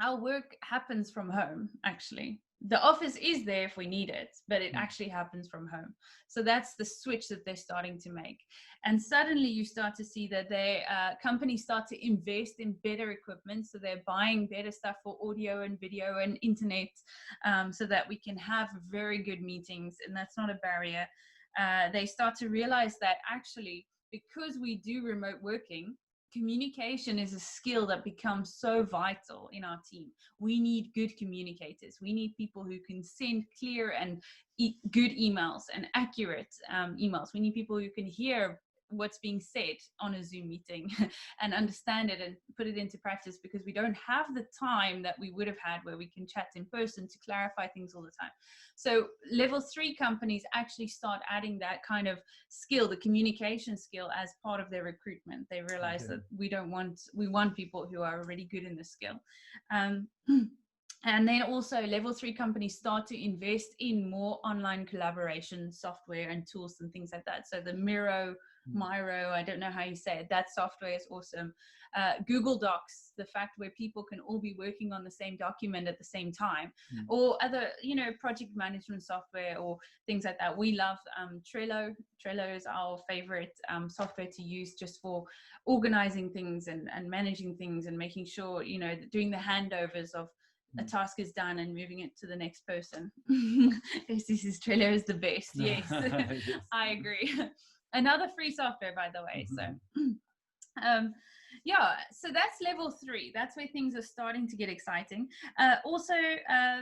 our work happens from home, actually. The office is there if we need it, but it actually happens from home. So that's the switch that they're starting to make. And suddenly you start to see that companies start to invest in better equipment. So they're buying better stuff for audio and video and internet, so that we can have very good meetings. And that's not a barrier. They start to realize that actually, because we do remote working, communication is a skill that becomes so vital in our team. We need good communicators. We need people who can send clear and good emails and accurate emails. We need people who can hear what's being said on a Zoom meeting and understand it and put it into practice, because we don't have the time that we would have had where we can chat in person to clarify things all the time. So level 3 companies actually start adding that kind of skill, the communication skill, as part of their recruitment. They realize that we want people who are already good in the skill. And then also level 3 companies start to invest in more online collaboration software and tools and things like that. So the Miro Miro, I don't know how you say it. That software is awesome. Google Docs, the fact where people can all be working on the same document at the same time, or other, project management software or things like that. We love Trello. Trello is our favorite software to use just for organizing things and managing things and making sure, doing the handovers of a task is done and moving it to the next person. This is Trello is the best. Yes, yes. I agree. Another free software, by the way. So yeah, so that's level 3. That's where things are starting to get exciting. Also,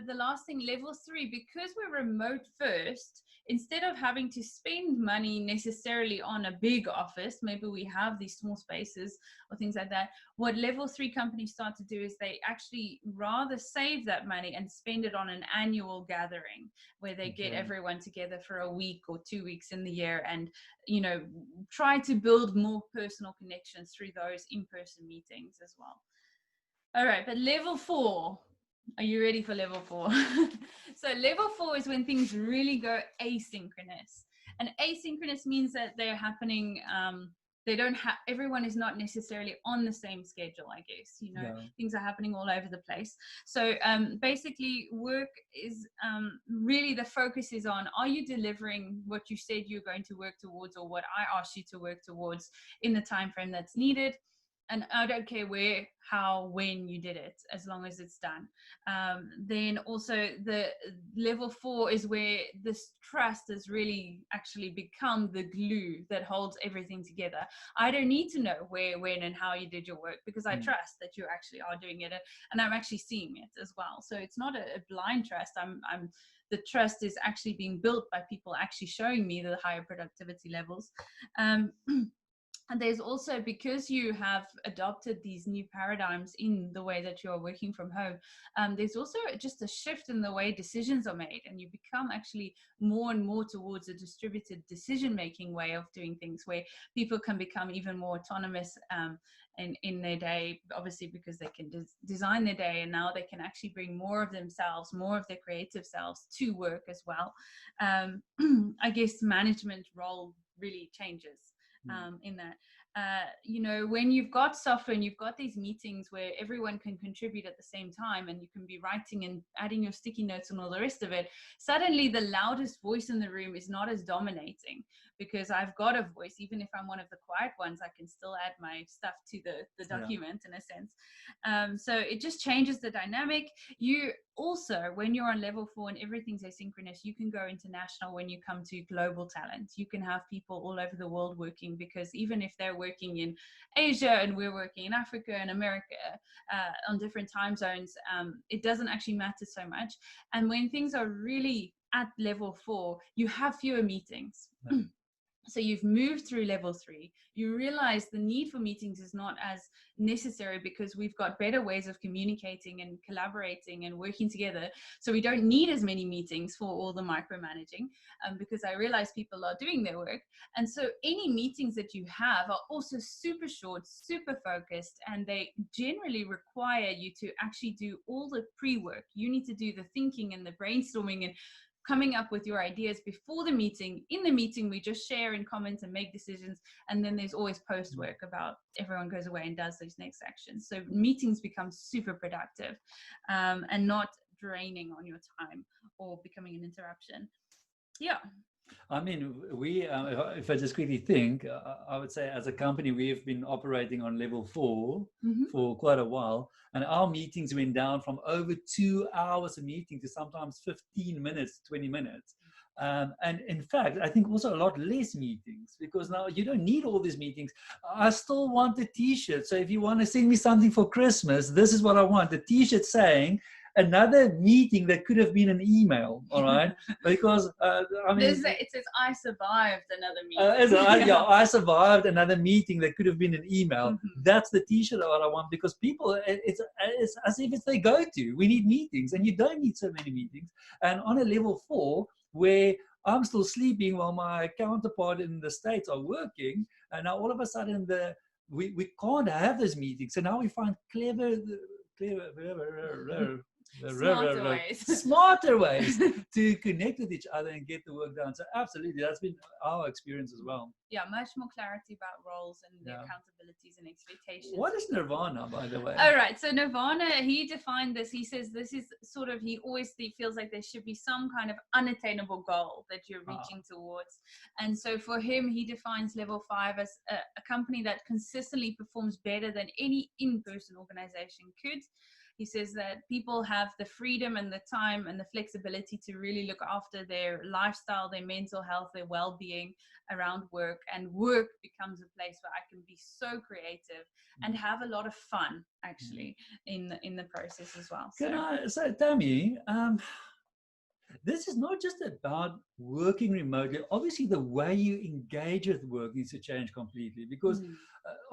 the last thing, level 3, because we're remote first, instead of having to spend money necessarily on a big office, maybe we have these small spaces or things like that. What level 3 companies start to do is they actually rather save that money and spend it on an annual gathering where they get everyone together for a week or 2 weeks in the year and, try to build more personal connections through those in-person meetings as well. All right, but level 4. Are you ready for level 4? So level 4 is when things really go asynchronous. And asynchronous means that they're happening, they don't have, everyone is not necessarily on the same schedule, I guess, things are happening all over the place. So basically work is really, the focus is on, are you delivering what you said you're going to work towards or what I asked you to work towards in the time frame that's needed? And I don't care where, how, when you did it, as long as it's done. Then also the level 4 is where this trust has really actually become the glue that holds everything together. I don't need to know where, when, and how you did your work because I trust that you actually are doing it and I'm actually seeing it as well. So it's not a blind trust. The trust is actually being built by people actually showing me the higher productivity levels. And there's also, because you have adopted these new paradigms in the way that you're working from home, there's also just a shift in the way decisions are made, and you become actually more and more towards a distributed decision-making way of doing things, where people can become even more autonomous in their day, obviously because they can design their day, and now they can actually bring more of themselves, more of their creative selves to work as well. I guess management role really changes in that. When you've got software and you've got these meetings where everyone can contribute at the same time and you can be writing and adding your sticky notes and all the rest of it, suddenly the loudest voice in the room is not as dominating, because I've got a voice. Even if I'm one of the quiet ones, I can still add my stuff to the document in a sense. So it just changes the dynamic. You also, when you're on level 4 and everything's asynchronous, you can go international when you come to global talent. You can have people all over the world working, because even if they're working in Asia and we're working in Africa and America on different time zones, it doesn't actually matter so much. And when things are really at level 4, you have fewer meetings. So you've moved through level 3, you realize the need for meetings is not as necessary because we've got better ways of communicating and collaborating and working together. So we don't need as many meetings for all the micromanaging, because I realize people are doing their work. And so any meetings that you have are also super short, super focused, and they generally require you to actually do all the pre-work. You need to do the thinking and the brainstorming and coming up with your ideas before the meeting. In the meeting, we just share and comment and make decisions. And then there's always post work about everyone goes away and does those next actions. So meetings become super productive and not draining on your time or becoming an interruption. Yeah. I mean, if I just quickly think, I would say as a company, we've been operating on level 4 for quite a while. And our meetings went down from over 2 hours a meeting to sometimes 15 minutes, 20 minutes. And in fact, I think also a lot less meetings, because now you don't need all these meetings. I still want a t-shirt. So if you want to send me something for Christmas, this is what I want. A t-shirt saying another meeting that could have been an email, all right? Because, I mean... It says, I survived another meeting. I survived another meeting that could have been an email. That's the t-shirt that I want, because people, it's as if it's their go-to. We need meetings, and you don't need so many meetings. And on a level 4, where I'm still sleeping while my counterpart in the States are working, and now all of a sudden we can't have those meetings. So now we find clever Smarter ways. Smarter ways to connect with each other and get the work done. So absolutely, that's been our experience as well. Yeah, much more clarity about roles and the accountabilities and expectations. What is nirvana, by the way? All right, so nirvana, he defined this. He says this is sort of, he always feels like there should be some kind of unattainable goal that you're reaching towards. And so for him, he defines level 5 as a company that consistently performs better than any in-person organization could. He says that people have the freedom and the time and the flexibility to really look after their lifestyle, their mental health, their well-being around work, and work becomes a place where I can be so creative and have a lot of fun actually in the process as well. So Tammy, this is not just about working remotely. Obviously, the way you engage with work needs to change completely, because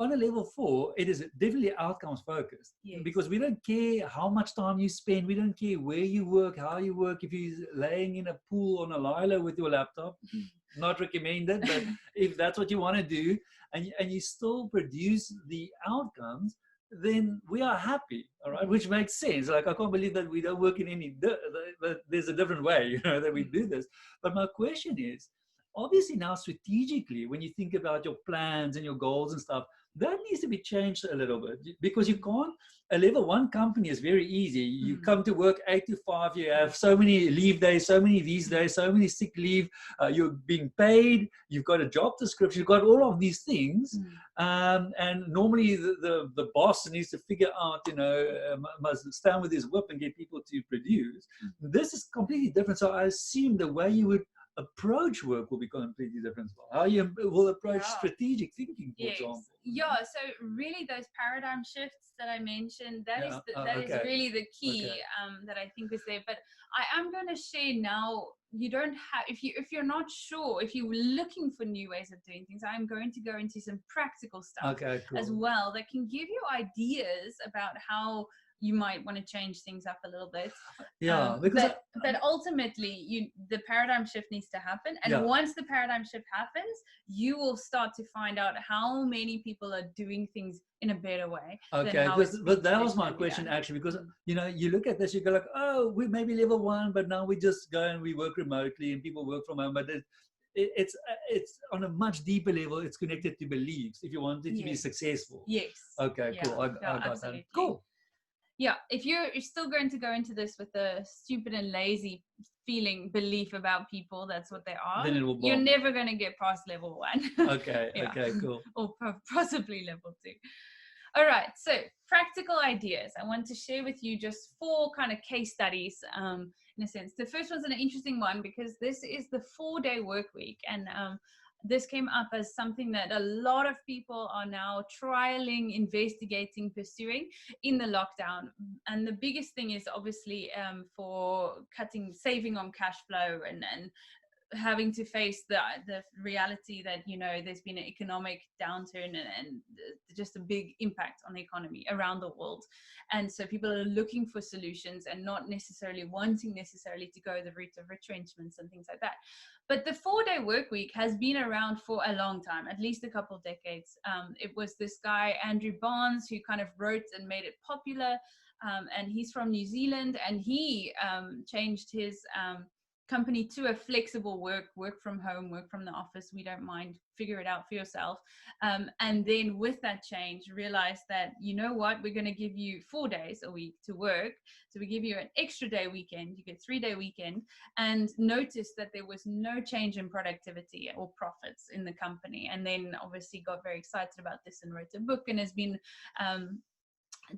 on a level 4, it is definitely outcomes focused. Yes. Because we don't care how much time you spend. We don't care where you work, how you work. If you're laying in a pool on a lilo with your laptop, not recommended, but if that's what you want to do, and you still produce the outcomes, then we are happy, all right, which makes sense. Like, I can't believe that we don't work in any, that there's a different way, that we do this. But my question is, obviously now strategically, when you think about your plans and your goals and stuff, that needs to be changed a little bit, because you can't, a level 1 company is very easy. You come to work 8 to 5, you have so many leave days, so many these days, so many sick leave, you're being paid, you've got a job description, you've got all of these things. And normally the boss needs to figure out, must stand with his whip and get people to produce. This is completely different. So I assume the way you would approach work will be completely different. How you will approach strategic thinking, for example. Yeah, so really those paradigm shifts that I mentioned, that is really the key that I think is there. But I am going to share now, you don't have, if you're not sure, if you're looking for new ways of doing things, I'm going to go into some practical stuff as well that can give you ideas about how you might want to change things up a little bit. But ultimately, the paradigm shift needs to happen. And once the paradigm shift happens, you will start to find out how many people are doing things in a better way. Okay, but that was my question actually, because you look at this, you go like, oh, we may be level 1, but now we just go and we work remotely and people work from home. But it's on a much deeper level. It's connected to beliefs if you want it to be successful. Yes. Okay, cool. I got that. Cool. Yeah, if you're still going to go into this with a stupid and lazy belief about people, that's what they are, then it will bomb. You're never going to get past level 1. Okay, cool. Or possibly level 2. All right, so practical ideas. I want to share with you just 4 kind of case studies in a sense. The first one's an interesting one because this is the 4-day work week, and this came up as something that a lot of people are now trialing, investigating, pursuing in the lockdown. And the biggest thing is obviously for saving on cash flow and having to face the reality that, there's been an economic downturn and just a big impact on the economy around the world. And so people are looking for solutions and not necessarily wanting to go the route of retrenchments and things like that. But the 4-day work week has been around for a long time, at least a couple of decades. It was this guy, Andrew Barnes, who kind of wrote and made it popular. And he's from New Zealand, and he changed his company to a flexible work from home, work from the office, we don't mind, figure it out for yourself. And then with that change, realize that, we're going to give you 4 days a week to work. So we give you an extra day weekend, you get 3-day weekend, and notice that there was no change in productivity or profits in the company. And then obviously got very excited about this and wrote a book and has been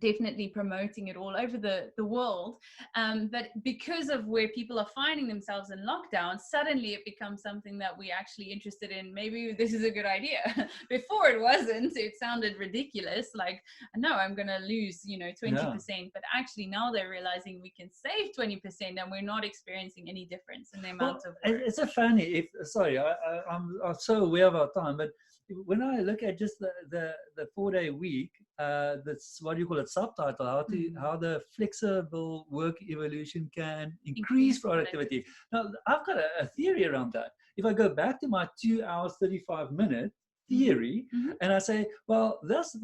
definitely promoting it all over the world. But because of where people are finding themselves in lockdown, suddenly it becomes something that we're actually interested in. Maybe this is a good idea. Before it wasn't, it sounded ridiculous. Like, no, I'm going to lose, 20%. But actually now they're realizing we can save 20% and we're not experiencing any difference in the amount of work. It's a funny, I'm so aware of our time, but when I look at just the 4-day week, that's what you call it, subtitle, how the flexible work evolution can increase productivity. Now, I've got a theory around that. If I go back to my 2 hours, 35 minute theory, and I say, well, that's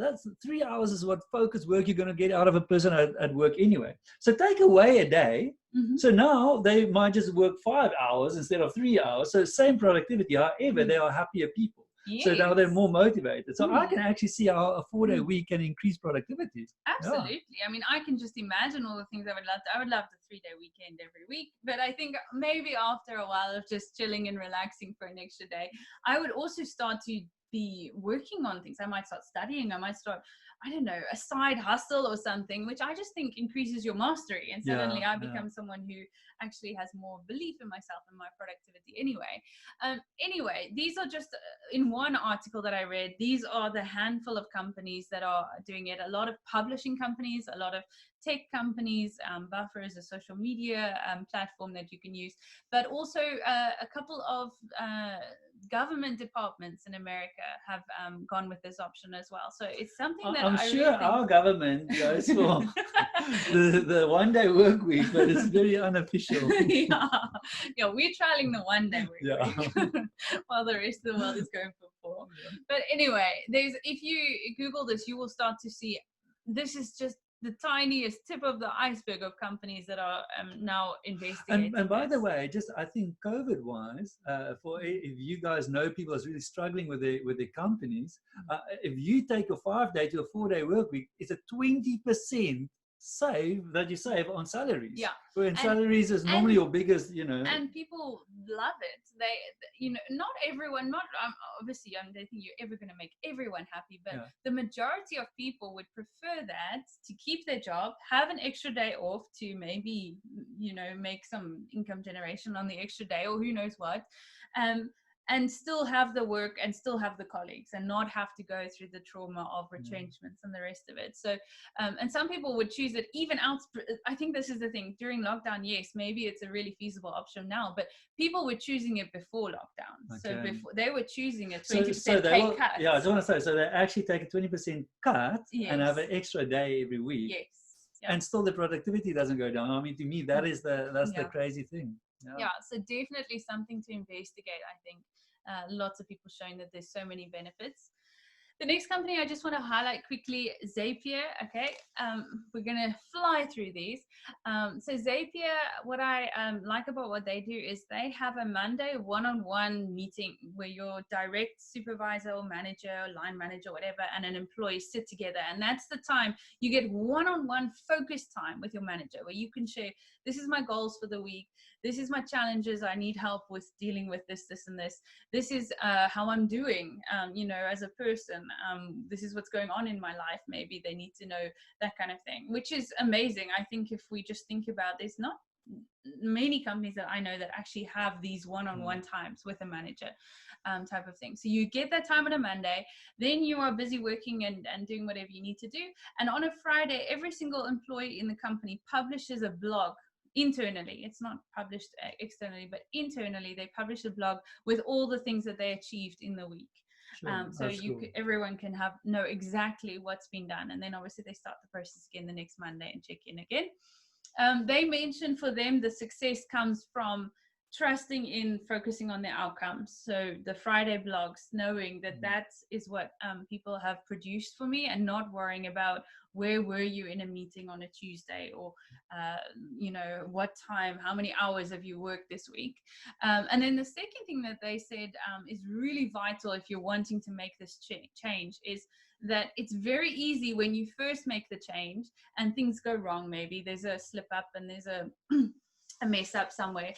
3 hours is what focused work you're going to get out of a person at work anyway. So take away a day. So now they might just work 5 hours instead of 3 hours. So same productivity. However, they are happier people. Yes. So now they're more motivated. So I can actually see how a 4-day week can increase productivity. Absolutely. Yeah. I mean, I can just imagine all the things I would love to. I would love the 3-day weekend every week. But I think maybe after a while of just chilling and relaxing for an extra day, I would also start to be working on things. I might start studying. I might start, I don't know, a side hustle or something, which I just think increases your mastery. And suddenly I become someone who actually has more belief in myself and my productivity anyway. Anyway, these are just in one article that I read, these are the handful of companies that are doing it. A lot of publishing companies, a lot of tech companies, Buffer is a social media platform that you can use, but also a couple of government departments in America have gone with this option as well. So it's something that I'm I sure really think our government goes for the 1-day work week, but it's very unofficial. Yeah, we're trialing the 1-day work week while the rest of the world is going for 4. But anyway, if you Google this, you will start to see this is just the tiniest tip of the iceberg of companies that are now investigating. And by the way, just I think COVID-wise, for if you guys know people are really struggling with their companies, if you take a 5-day to a 4-day work week, it's a 20% that you save on salaries. Yeah. When salaries is normally your biggest, And people love it. They, not everyone, obviously, I don't think you're ever going to make everyone happy, but the majority of people would prefer that to keep their job, have an extra day off to maybe, make some income generation on the extra day, or who knows what. And still have the work and still have the colleagues and not have to go through the trauma of retrenchments and the rest of it. So, and some people would choose it even out. I think this is the thing during lockdown. Yes, maybe it's a really feasible option now, but people were choosing it before lockdown. Okay. So before they were choosing a 20% pay cut. Yeah, I just want to say, so they actually take a 20% cut and have an extra day every week. Yes. Yeah. And still the productivity doesn't go down. I mean, to me, that's the crazy thing. Yeah, so definitely something to investigate, I think. Lots of people showing that there's so many benefits. The next company I just want to highlight quickly, Zapier. Okay, we're going to fly through these. So Zapier, what I like about what they do is they have a Monday one-on-one meeting where your direct supervisor or manager, or line manager, whatever, and an employee sit together. And that's the time you get one-on-one focused time with your manager where you can share, this is my goals for the week. This is my challenges. I need help with dealing with this, this, and this. This is how I'm doing, as a person. This is what's going on in my life. Maybe they need to know that kind of thing, which is amazing. I think if we just think about, there's not many companies that I know that actually have these one-on-one times with a manager type of thing. So you get that time on a Monday, then you are busy working and doing whatever you need to do. And on a Friday, every single employee in the company publishes a blog internally. It's not published externally, but internally they publish a blog with all the things that they achieved in the week. Sure, so everyone can know exactly what's been done, and then obviously they start the process again the next Monday and check in again. They mentioned for them the success comes from trusting in focusing on their outcomes. So the Friday blogs, knowing that that is what people have produced for me, and not worrying about where were you in a meeting on a Tuesday, or what time, how many hours have you worked this week. And then the second thing that they said is really vital if you're wanting to make this change is that it's very easy when you first make the change and things go wrong. Maybe there's a slip up and there's a mess up somewhere.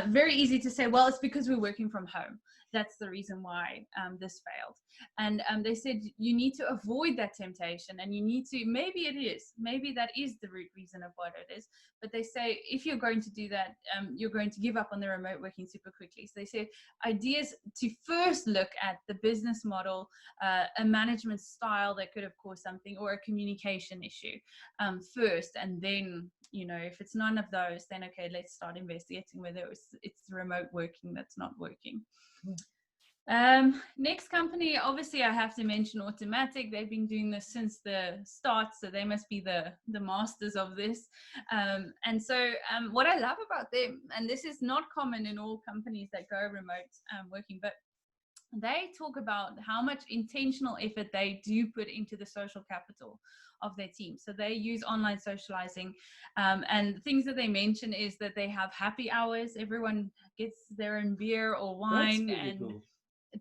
Very easy to say, well, it's because we're working from home. That's the reason why this failed. And they said you need to avoid that temptation, and you need to, maybe that is the root reason of what it is. But they say if you're going to do that, you're going to give up on the remote working super quickly. So they said ideas to first look at the business model, a management style that could have caused something, or a communication issue first, and then if it's none of those, then okay, let's start investigating whether it's remote working that's not working. Next company, obviously I have to mention AUTOMATTIC. They've been doing this since the start, so they must be the masters of this. And so what I love about them, and this is not common in all companies that go remote working, but they talk about how much intentional effort they do put into the social capital of their team. So they use online socializing, and things that they mention is that they have happy hours. Everyone gets their own beer or wine and cool.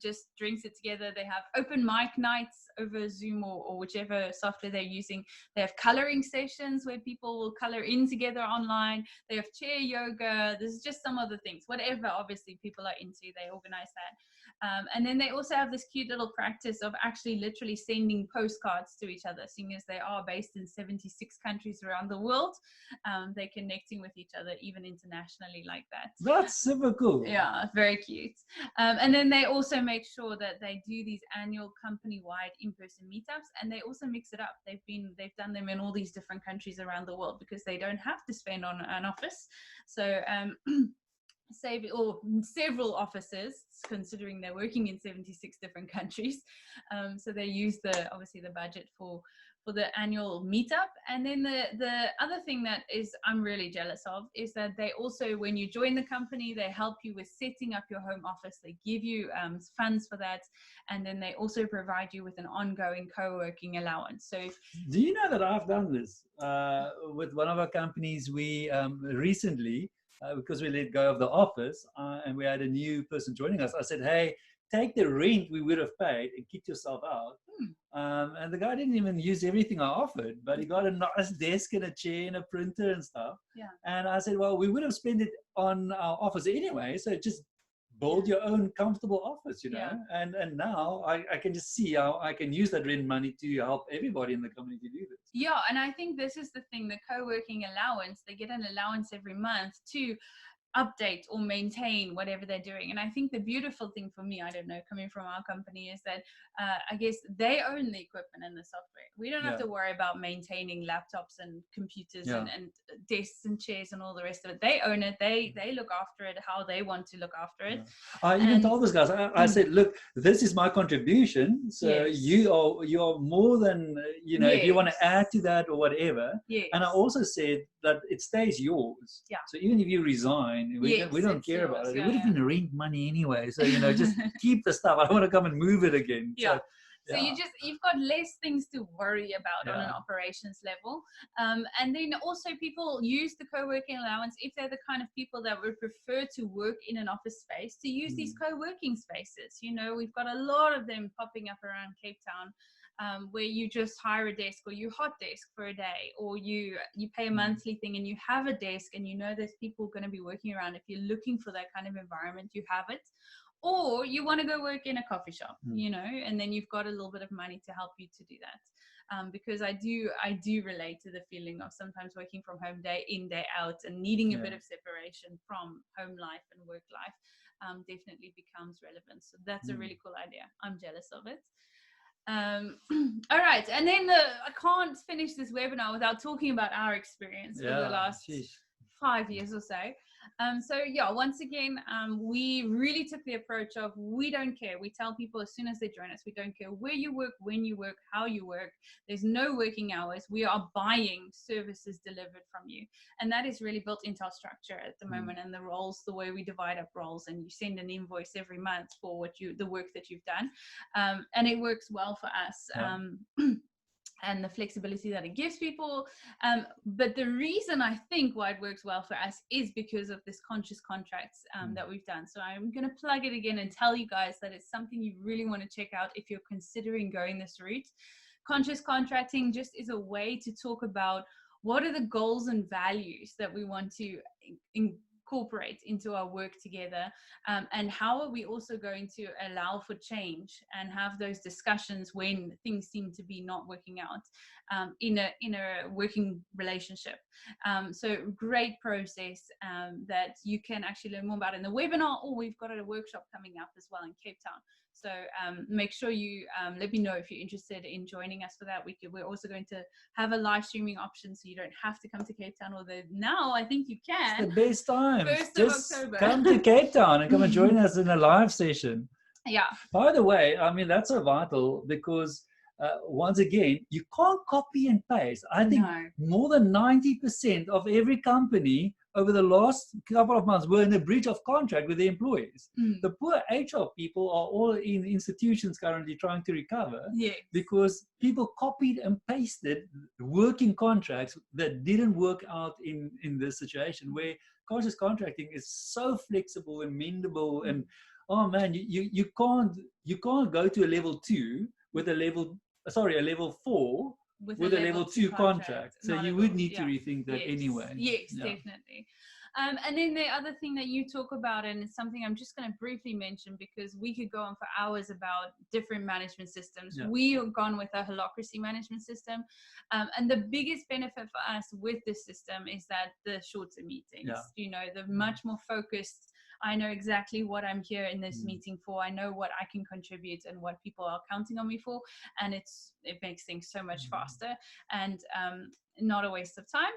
just drinks it together. They have open mic nights over Zoom or whichever software they're using. They have coloring sessions where people will color in together online. They have chair yoga. There's just some other things, whatever obviously people are into, they organize that. And then they also have this cute little practice of actually literally sending postcards to each other, seeing as they are based in 76 countries around the world. They're connecting with each other even internationally like that. That's super cool. Yeah, very cute. And then they also make sure that they do these annual company-wide in-person meetups, and they also mix it up. They've done them in all these different countries around the world because they don't have to spend on an office. So several offices, considering they're working in 76 different countries. So they use obviously the budget for the annual meetup. And then the other thing that I'm really jealous of is that they also, when you join the company, they help you with setting up your home office. They give you funds for that. And then they also provide you with an ongoing co-working allowance. So do you know that I've done this with one of our companies? We recently, because we let go of the office and we had a new person joining us, I said, hey, take the rent we would have paid and kick yourself out. And the guy didn't even use everything I offered, but he got a nice desk and a chair and a printer and stuff. Yeah. And I said, well, we would have spent it on our office anyway, so just build your own comfortable office, you know. Yeah. And now I can just see how I can use that rent money to help everybody in the company to do this. Yeah, and I think this is the thing, the co-working allowance, they get an allowance every month to update or maintain whatever they're doing. And I think the beautiful thing for me, I don't know, coming from our company, is that I guess they own the equipment and the software. We don't have to worry about maintaining laptops and computers and desks and chairs and all the rest of it. They own it. They look after it how they want to look after it. I even told those guys, I said, look, this is my contribution. So you are more than, you know, if you want to add to that or whatever. And I also said that it stays yours. So even if you resign, we don't care about it. It would have been rent money anyway. So, you know, just keep the stuff. I don't want to come and move it again. So you've got less things to worry about on an operations level. And then also people use the co-working allowance if they're the kind of people that would prefer to work in an office space, to use these co-working spaces. You know, we've got a lot of them popping up around Cape Town. Where you just hire a desk or you hot desk for a day, or you pay a monthly thing and you have a desk and you know there's people going to be working around. If you're looking for that kind of environment, you have it. Or you want to go work in a coffee shop, you know, and then you've got a little bit of money to help you to do that. Because I do relate to the feeling of sometimes working from home day in, day out, and needing a bit of separation from home life and work life definitely becomes relevant. So that's a really cool idea. I'm jealous of it. All right, and then I can't finish this webinar without talking about our experience for the last 5 years or so. So once again, we really took the approach of, we don't care. We tell people as soon as they join us, we don't care where you work, when you work, how you work. There's no working hours. We are buying services delivered from you. And that is really built into our structure at the moment, and the roles, the way we divide up roles, and you send an invoice every month for the work that you've done. And it works well for us. And the flexibility that it gives people. But the reason I think why it works well for us is because of this conscious contracts that we've done. So I'm going to plug it again and tell you guys that it's something you really want to check out if you're considering going this route. Conscious contracting just is a way to talk about what are the goals and values that we want to incorporate into our work together, and how are we also going to allow for change and have those discussions when things seem to be not working out in a working relationship. So great process that you can actually learn more about in the webinar, or we've got a workshop coming up as well in Cape Town. So make sure you let me know if you're interested in joining us for that. We're also going to have a live streaming option, so you don't have to come to Cape Town, although now I think you can. It's the best time. 1st of October. Come to Cape Town and come and join us in a live session. Yeah. By the way, I mean, that's so vital, because once again, you can't copy and paste. I think No. more than 90% of every company over the last couple of months were in a breach of contract with the employees. The poor HR people are all in institutions currently trying to recover, Yes. because people copied and pasted working contracts that didn't work out in this situation, where conscious contracting is so flexible and mendable. And oh man, you can't go to a level 2 with a level 4 with a level 2 contract. So you would need to rethink that anyway. Yes, definitely. And then the other thing that you talk about, and it's something I'm just going to briefly mention because we could go on for hours about different management systems. We have gone with a holacracy management system. And the biggest benefit for us with this system is that the shorter meetings, you know, the much more focused. I know exactly what I'm here in this meeting for. I know what I can contribute and what people are counting on me for. And it makes things so much faster and not a waste of time.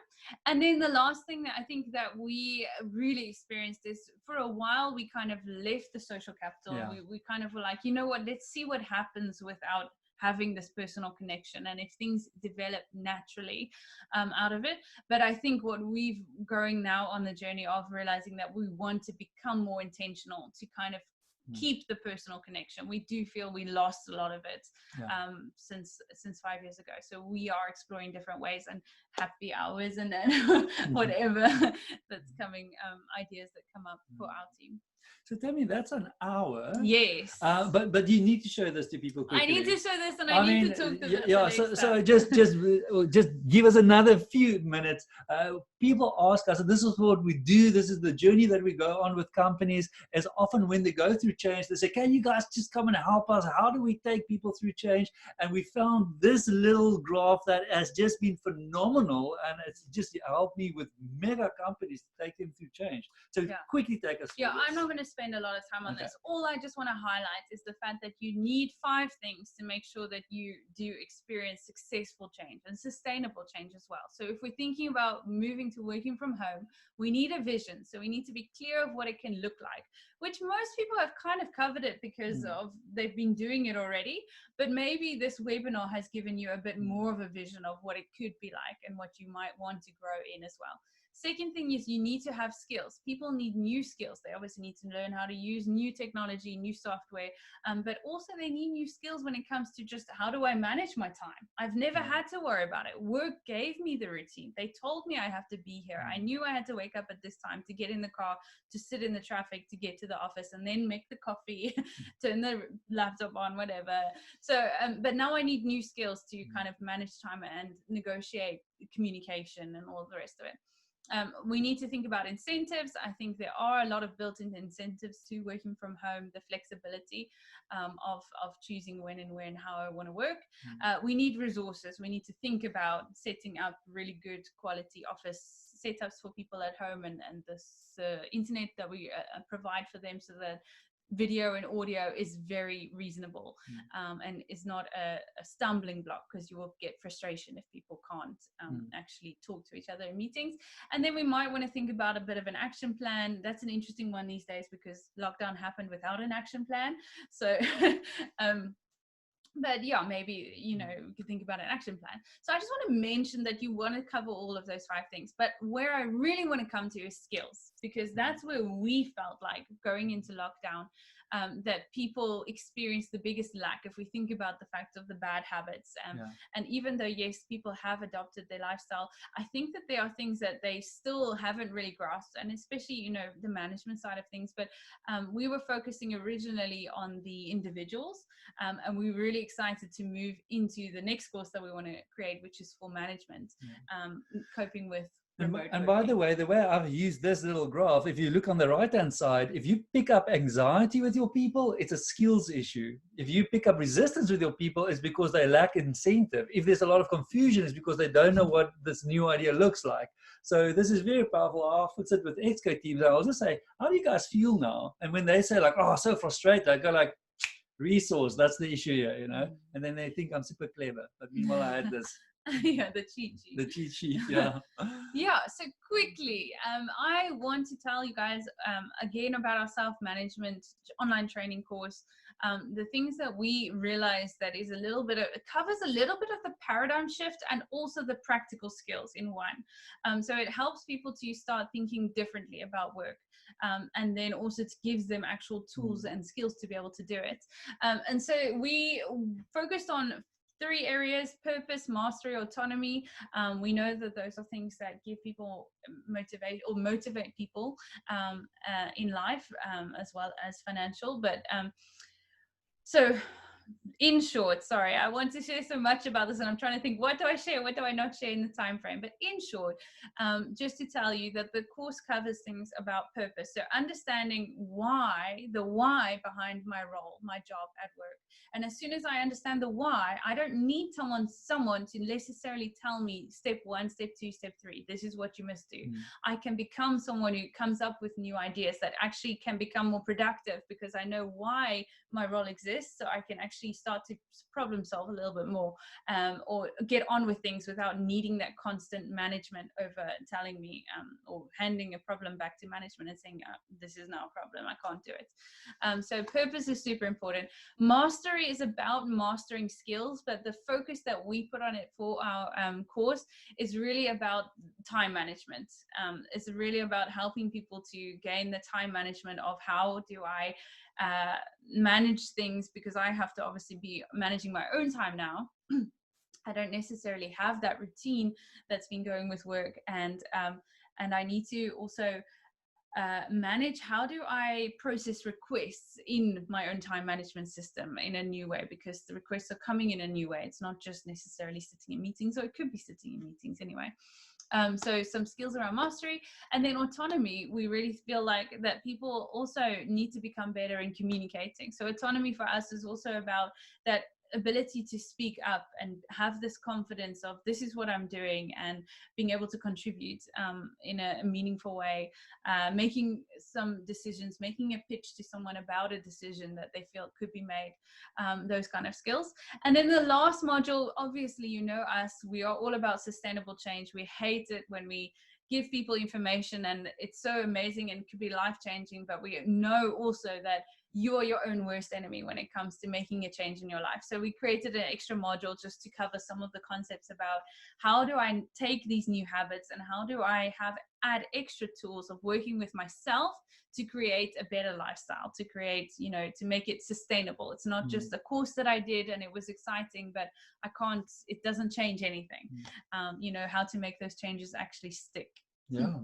And then the last thing that I think that we really experienced is, for a while, we kind of left the social capital. We kind of were like, you know what, let's see what happens without having this personal connection, and if things develop naturally out of it. But I think what we've going now on the journey of realizing that we want to become more intentional to kind of keep the personal connection. We do feel we lost a lot of it since 5 years ago. So we are exploring different ways, and happy hours and then whatever that's coming, ideas that come up for our team. So tell me, that's an hour. Yes. But you need to show this to people quickly. I need to show this, and I need to talk to this. Yeah. So just give us another few minutes. People ask us, and this is what we do. This is the journey that we go on with companies. As often when they go through change, they say, "Can you guys just come and help us? How do we take people through change?" And we found this little graph that has just been phenomenal, and it's just helped me with mega companies to take them through change. So quickly take us through this. I'm not going to spend a lot of time on this. All I just want to highlight is the fact that you need 5 things to make sure that you do experience successful change and sustainable change as well. So if we're thinking about moving to working from home, we need a vision. So we need to be clear of what it can look like, which most people have kind of covered it because of they've been doing it already. But maybe this webinar has given you a bit more of a vision of what it could be like and what you might want to grow in as well. Second thing is you need to have skills. People need new skills. They obviously need to learn how to use new technology, new software, but also they need new skills when it comes to just how do I manage my time? I've never had to worry about it. Work gave me the routine. They told me I have to be here. I knew I had to wake up at this time to get in the car, to sit in the traffic, to get to the office, and then make the coffee, turn the laptop on, whatever. So, but now I need new skills to kind of manage time and negotiate communication and all the rest of it. We need to think about incentives. I think there are a lot of built-in incentives to working from home, the flexibility of choosing when and where and how I want to work. We need resources. We need to think about setting up really good quality office setups for people at home, and this internet that we provide for them, so that video and audio is very reasonable and is not a stumbling block, because you will get frustration if people can't actually talk to each other in meetings. And then we might want to think about a bit of an action plan. That's an interesting one these days because lockdown happened without an action plan. So but yeah, maybe, you know, we could think about an action plan. So I just want to mention that you want to cover all of those 5 things, but where I really want to come to is skills, because that's where we felt like going into lockdown, that people experience the biggest lack if we think about the fact of the bad habits. And even though, yes, people have adopted their lifestyle, I think that there are things that they still haven't really grasped, and especially, you know, the management side of things. But we were focusing originally on the individuals, and we were really excited to move into the next course that we want to create, which is for management, coping with and by the way I've used this little graph, if you look on the right hand side, if you pick up anxiety with your people, it's a skills issue. If you pick up resistance with your people, it's because they lack incentive. If there's a lot of confusion, it's because they don't know what this new idea looks like. So this is very powerful. I often sit with exco teams, I'll just say, how do you guys feel now? And when they say like, oh, so frustrated, I go like, resource, that's the issue here, you know. And then they think I'm super clever, but meanwhile I had this the cheat sheet. The cheat sheet, So quickly, I want to tell you guys again about our self-management online training course. the things that we realize that is a little bit of, it covers a little bit of the paradigm shift and also the practical skills in one. So it helps people to start thinking differently about work. And then also it gives them actual tools and skills to be able to do it. And so we focused on 3 areas: purpose, mastery, autonomy. We know that those are things that give people motivate people in life, as well as financial. But so in short, sorry, I want to share so much about this and I'm trying to think, what do I share, what do I not share in the time frame? But in short, just to tell you that the course covers things about purpose. So understanding the why behind my role, my job at work. And as soon as I understand the why, I don't need someone to necessarily tell me step 1, step 2, step 3, this is what you must do. I can become someone who comes up with new ideas that actually can become more productive because I know why my role exists. So I can actually start to problem solve a little bit more, or get on with things without needing that constant management over telling me, or handing a problem back to management and saying, this is not a problem, I can't do it. So purpose is super important. Mastery is about mastering skills, but the focus that we put on it for our course is really about time management. It's really about helping people to gain the time management of how do I manage things, because I have to obviously be managing my own time now. I don't necessarily have that routine that's been going with work, and I need to also manage how do I process requests in my own time management system in a new way, because the requests are coming in a new way. It's not just necessarily sitting in meetings, or it could be sitting in meetings anyway. So some skills around mastery, and then autonomy. We really feel like that people also need to become better in communicating. So autonomy for us is also about that ability to speak up and have this confidence of this is what I'm doing, and being able to contribute in a meaningful way, making some decisions, making a pitch to someone about a decision that they feel could be made, those kind of skills. And then the last module, obviously, you know us, we are all about sustainable change. We hate it when we give people information and it's so amazing and could be life-changing, but we know also that you are your own worst enemy when it comes to making a change in your life. So we created an extra module just to cover some of the concepts about how do I take these new habits and how do I add extra tools of working with myself to create a better lifestyle, to create, to make it sustainable. It's not just a course that I did and it was exciting, but it doesn't change anything. How to make those changes actually stick. Yeah,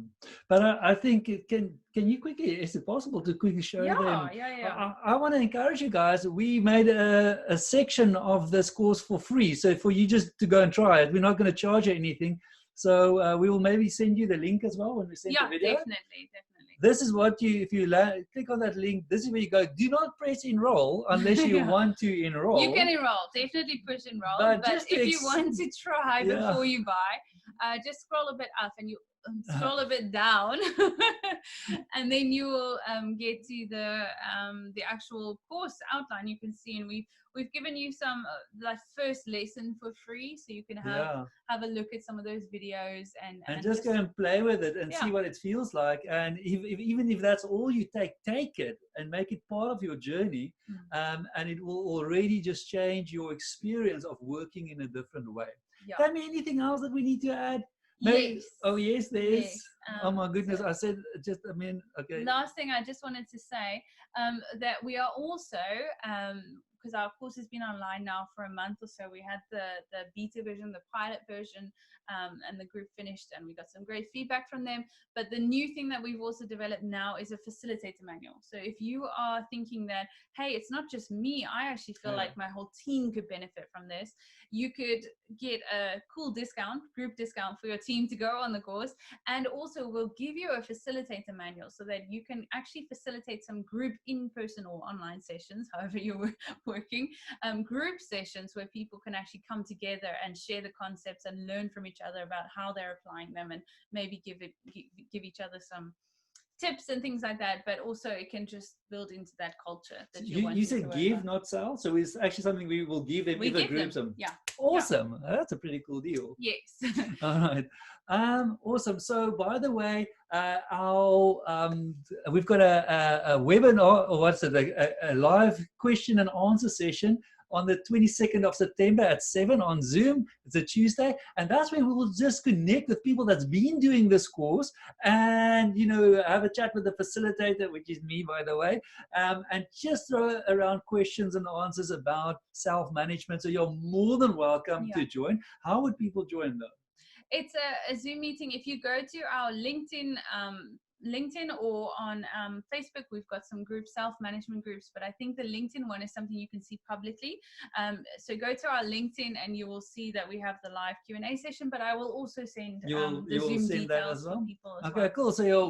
but I think can you quickly, is it possible to quickly show them? Yeah. I want to encourage you guys. We made a section of this course for free, so for you just to go and try it. We're not going to charge you anything, so we will maybe send you the link as well when we send the video. Definitely. This is what if you click on that link, this is where you go. Do not press enroll unless you want to enroll. You can enroll, definitely push enroll, but if you want to try before you buy, just scroll a bit up and you scroll a bit down and then you will get to the actual course outline. You can see, and we've given you some like first lesson for free, so you can have a look at some of those videos and just go and play with it and see what it feels like. And even if that's all you take it and make it part of your journey, and it will already just change your experience of working in a different way. Tell me anything else that we need to add? Yes. Oh yes, there is. Yes. Oh my goodness, so I said okay. Last thing I just wanted to say, that we are also, because our course has been online now for a month or so, we had the beta version, the pilot version, and the group finished and we got some great feedback from them. But the new thing that we've also developed now is a facilitator manual. So if you are thinking that, hey, it's not just me, I actually feel like my whole team could benefit from this, you could get a cool group discount for your team to go on the course. And also we'll give you a facilitator manual so that you can actually facilitate some group in-person or online sessions, however you're working, group sessions where people can actually come together and share the concepts and learn from each other about how they're applying them, and maybe give each other some tips and things like that, but also it can just build into that culture that you said give, not sell. So it's actually something we will give them if it groups them. Yeah. Awesome. Yeah. That's a pretty cool deal. Yes. All right. Awesome. So by the way, we've got a webinar, or what's it, a live question and answer session on the 22nd of September at 7 on Zoom. It's a Tuesday, and that's where we will just connect with people that's been doing this course, and have a chat with the facilitator, which is me, by the way, and just throw around questions and answers about self-management. So you're more than welcome to join. How would people join though? It's a Zoom meeting. If you go to our LinkedIn or on Facebook, we've got some groups, self-management groups, but I think the LinkedIn one is something you can see publicly. So go to our LinkedIn and you will see that we have the live Q&A session, but I will also send the Zoom details for people as well. Okay, cool. So you're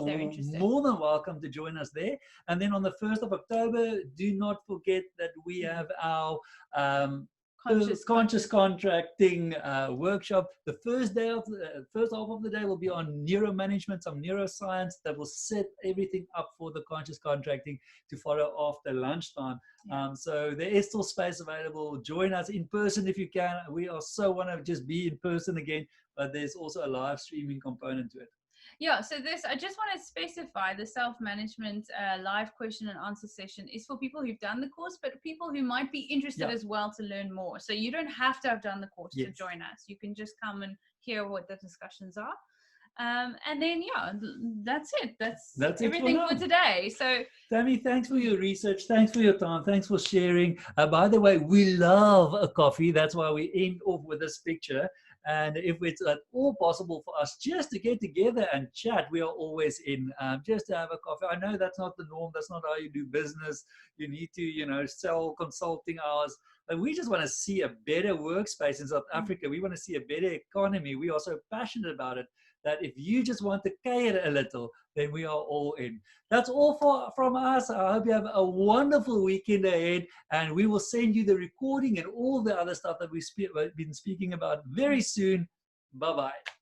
more than welcome to join us there. And then on the 1st of October, do not forget that we have our conscious contracting workshop. The first half of the day will be on neuromanagement, some neuroscience that will set everything up for the conscious contracting to follow after lunchtime. So there is still space available. Join us in person if you can. We are so want to just be in person again, but there's also a live streaming component to it. Yeah, so I just want to specify the self-management live question and answer session is for people who've done the course, but people who might be interested as well to learn more. So you don't have to have done the course to join us. You can just come and hear what the discussions are. And then, that's it. That's everything for today. So, Tammy, thanks for your research. Thanks for your time. Thanks for sharing. By the way, we love a coffee. That's why we end off with this picture. And if it's at all possible for us just to get together and chat, we are always in, just to have a coffee. I know that's not the norm. That's not how you do business. You need to, sell consulting hours. But we just want to see a better workspace in South Africa. We want to see a better economy. We are so passionate about it that if you just want to care a little, then we are all in. That's all from us. I hope you have a wonderful weekend ahead, and we will send you the recording and all the other stuff that we've been speaking about very soon. Bye-bye.